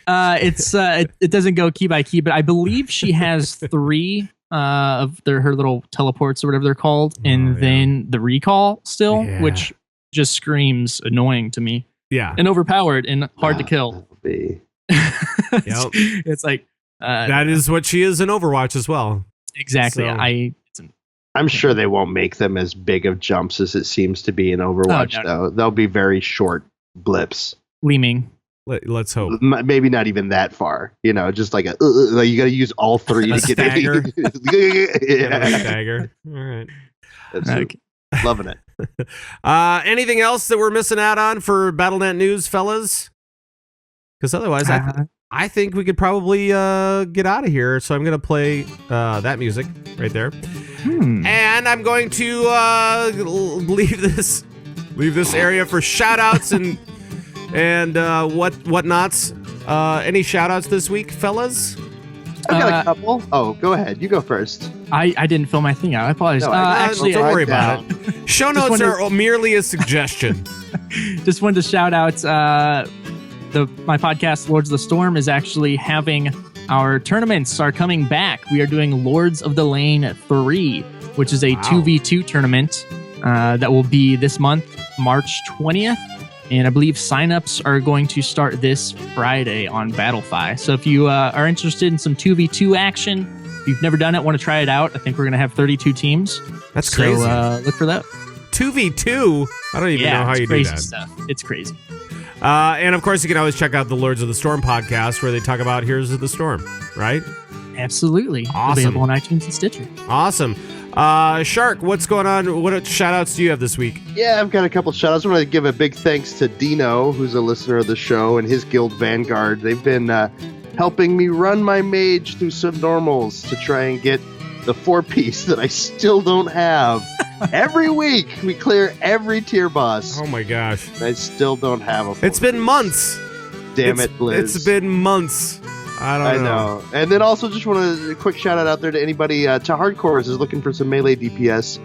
[SPEAKER 3] It doesn't go key by key, but I believe she has 3 of her little teleports or whatever they're called, and then the recall still, which just screams annoying to me.
[SPEAKER 1] Yeah,
[SPEAKER 3] and overpowered and hard to kill. It's like
[SPEAKER 1] that is what she is in Overwatch as well.
[SPEAKER 3] Exactly.
[SPEAKER 1] So,
[SPEAKER 4] I'm sure they won't make them as big of jumps as it seems to be in Overwatch, though. They'll be very short blips.
[SPEAKER 3] Gleaming.
[SPEAKER 1] Let's hope.
[SPEAKER 4] Maybe not even that far. Just like like you got to use all 3 to get
[SPEAKER 1] stagger.
[SPEAKER 4] Yeah.
[SPEAKER 1] Stagger. All right.
[SPEAKER 4] Okay. Loving it.
[SPEAKER 1] Anything else that we're missing out on for BattleNet news, fellas? Because otherwise, I think we could probably get out of here. So I'm going to play that music right there. And I'm going to leave this area for shout-outs and whatnots. Any shout-outs this week, fellas?
[SPEAKER 4] I've got a couple. Oh, go ahead. You go first.
[SPEAKER 3] I didn't fill my thing out. I apologize.
[SPEAKER 4] No,
[SPEAKER 3] Actually,
[SPEAKER 1] don't worry about it. Show notes are merely a suggestion.
[SPEAKER 3] Just wanted to shout out my podcast, Lords of the Storm, is actually having our tournaments are coming back. We are doing Lords of the Lane 3, which is a 2v2 tournament that will be this month, March 20th. And I believe signups are going to start this Friday on Battlefy. So if you are interested in some 2v2 action, if you've never done it, want to try it out, I think we're going to have 32 teams.
[SPEAKER 1] That's crazy.
[SPEAKER 3] So look for that.
[SPEAKER 1] 2v2? I don't even know how you do that.
[SPEAKER 3] Stuff. It's crazy.
[SPEAKER 1] And of course, you can always check out the Lords of the Storm podcast where they talk about Heroes of the Storm, right?
[SPEAKER 3] Absolutely.
[SPEAKER 1] Awesome.
[SPEAKER 3] Available on iTunes and Stitcher.
[SPEAKER 1] Awesome. Shark, what's going on? What shout outs do you have this week?
[SPEAKER 4] Yeah, I've got a couple shout outs. I want to give a big thanks to Dino, who's a listener of the show, and his guild Vanguard. They've been helping me run my mage through some normals to try and get the 4-piece that I still don't have. Every week we clear every tier boss.
[SPEAKER 1] Oh my gosh.
[SPEAKER 4] And I still don't have a 4-piece.
[SPEAKER 1] It's been months.
[SPEAKER 4] Damn it, Blizz.
[SPEAKER 1] It's been months. I know.
[SPEAKER 4] And then also just want a quick shout out there to anybody to Hardcores is looking for some melee DPS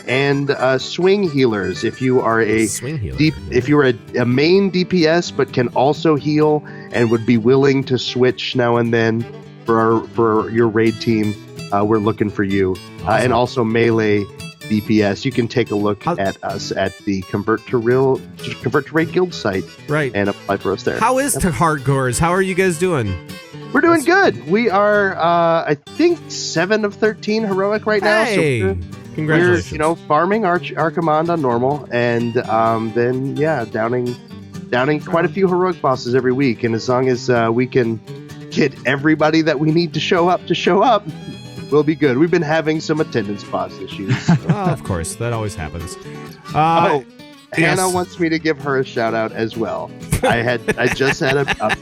[SPEAKER 4] and swing healers. If you are if you are a main DPS but can also heal and would be willing to switch now and then for your raid team, we're looking for you.
[SPEAKER 1] Awesome.
[SPEAKER 4] And also melee DPS. You can take a look at us at the Convert to Raid Guild site,
[SPEAKER 1] right,
[SPEAKER 4] and apply for us there.
[SPEAKER 1] How is to Hardcores? How are you guys doing?
[SPEAKER 4] We're doing good. We are, I think, 7 of 13 heroic right now.
[SPEAKER 1] Hey,
[SPEAKER 4] so
[SPEAKER 1] congratulations!
[SPEAKER 4] We're, farming our command on normal, and then downing quite a few heroic bosses every week. And as long as we can get everybody that we need to show up, we'll be good. We've been having some attendance boss issues.
[SPEAKER 1] Of course, that always happens.
[SPEAKER 4] Hannah wants me to give her a shout out as well. I just had a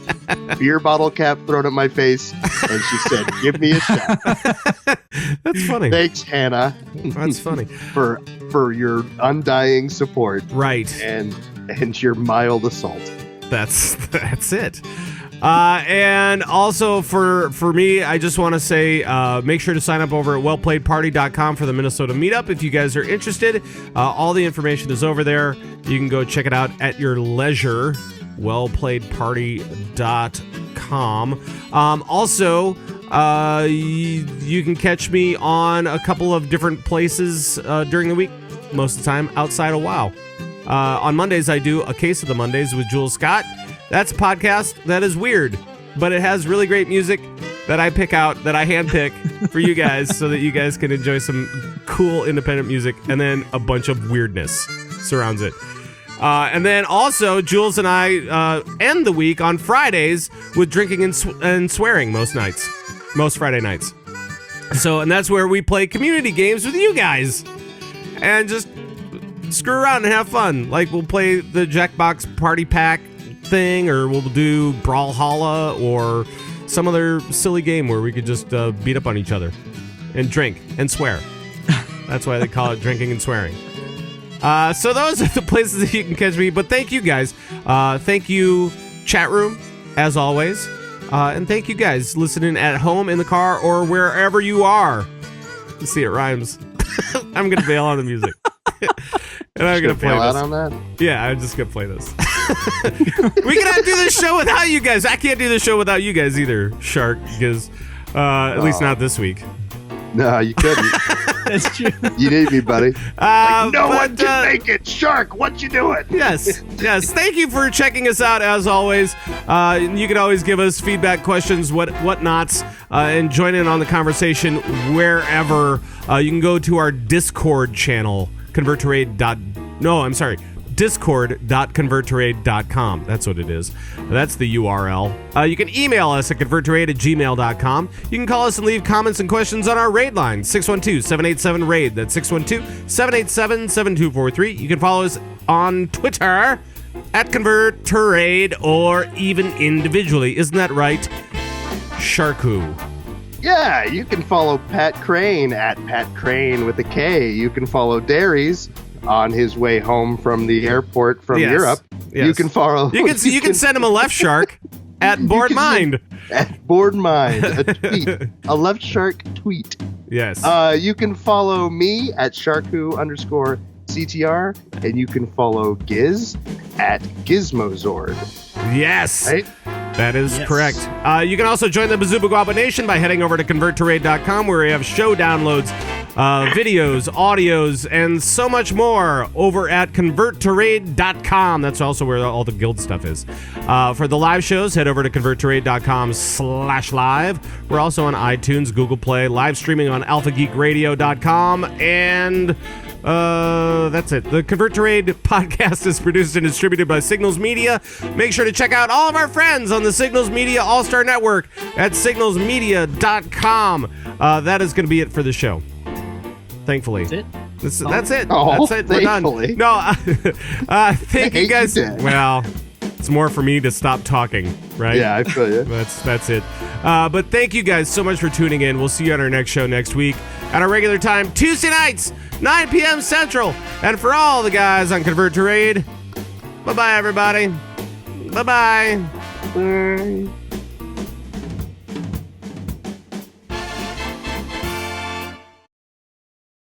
[SPEAKER 4] beer bottle cap thrown at my face, and she said, "Give me a shout."
[SPEAKER 1] That's funny.
[SPEAKER 4] Thanks, Hannah.
[SPEAKER 1] That's funny
[SPEAKER 4] for your undying support,
[SPEAKER 1] right?
[SPEAKER 4] And your mild assault.
[SPEAKER 1] That's it. And also for me, I just want to say, make sure to sign up over at wellplayedparty.com for the Minnesota Meetup. If you guys are interested, all the information is over there. You can go check it out at your leisure, wellplayedparty.com. Also, you can catch me on a couple of different places during the week, most of the time outside of WoW. On Mondays, I do A Case of the Mondays with Jules Scott. That's a podcast that is weird, but it has really great music that I pick out, that I handpick for you guys so that you guys can enjoy some cool independent music, and then a bunch of weirdness surrounds it. And then also, Jules and I end the week on Fridays with drinking and swearing most Friday nights. And that's where we play community games with you guys and just screw around and have fun. Like, we'll play the Jackbox Party Pack thing, or we'll do Brawlhalla, or some other silly game where we could just beat up on each other and drink and swear. That's why they call it drinking and swearing. So those are the places that you can catch me. But thank you guys. Thank you, chat room, as always. And thank you guys listening at home, in the car, or wherever you are. You see, it rhymes. I'm going to bail on the music. And I'm going to play this.
[SPEAKER 4] On that?
[SPEAKER 1] Yeah, I'm just going to play this. We cannot do this show without you guys. I can't do this show without you guys either, Shark, because at least not this week.
[SPEAKER 4] No, you couldn't.
[SPEAKER 3] That's true.
[SPEAKER 4] You need me, buddy.
[SPEAKER 5] No one can make it. Shark, what you doing?
[SPEAKER 1] Yes. Thank you for checking us out, as always. You can always give us feedback, questions, whatnots, and join in on the conversation wherever. You can go to our Discord channel, discord.converttorade.com. That's what it is. That's the URL. You can email us at converttorade@gmail.com. You can call us and leave comments and questions on our raid line, 612-787-RAID. That's 612-787-7243. You can follow us on Twitter at converttorade, or even individually. Isn't that right, Sharku?
[SPEAKER 4] Yeah, you can follow Pat Krane at Pat Krane with a K. You can follow Dairies on his way home from the airport from Europe.
[SPEAKER 1] Yes.
[SPEAKER 4] You can follow.
[SPEAKER 1] You can send him a left shark at Bored Mind.
[SPEAKER 4] At Bored Mind, a tweet, a left shark tweet.
[SPEAKER 1] Yes.
[SPEAKER 4] You can follow me at Sharku_CTR, and you can follow Giz at Gizmozord.
[SPEAKER 1] Yes.
[SPEAKER 4] Right?
[SPEAKER 1] That is correct. You can also join the Bazooba Nation by heading over to converttorade.com, where we have show downloads, videos, audios, and so much more over at converttorade.com. That's also where all the guild stuff is. For the live shows, head over to converttorade.com/live. We're also on iTunes, Google Play, live streaming on alphageekradio.com, and that's it. The Convert to Raid podcast is produced and distributed by Signals Media. Make sure to check out all of our friends on the Signals Media All-Star Network at signalsmedia.com. That is going to be it for the show. Thankfully.
[SPEAKER 3] That's it?
[SPEAKER 1] That's it.
[SPEAKER 4] Oh,
[SPEAKER 1] that's it. We're done. No, thank you guys. Well, it's more for me to stop talking, right?
[SPEAKER 4] Yeah, I feel you.
[SPEAKER 1] That's it. But thank you guys so much for tuning in. We'll see you on our next show next week at our regular time, Tuesday nights, 9 p.m. Central. And for all the guys on Convert to Raid, bye-bye, everybody. Bye-bye.
[SPEAKER 4] Bye.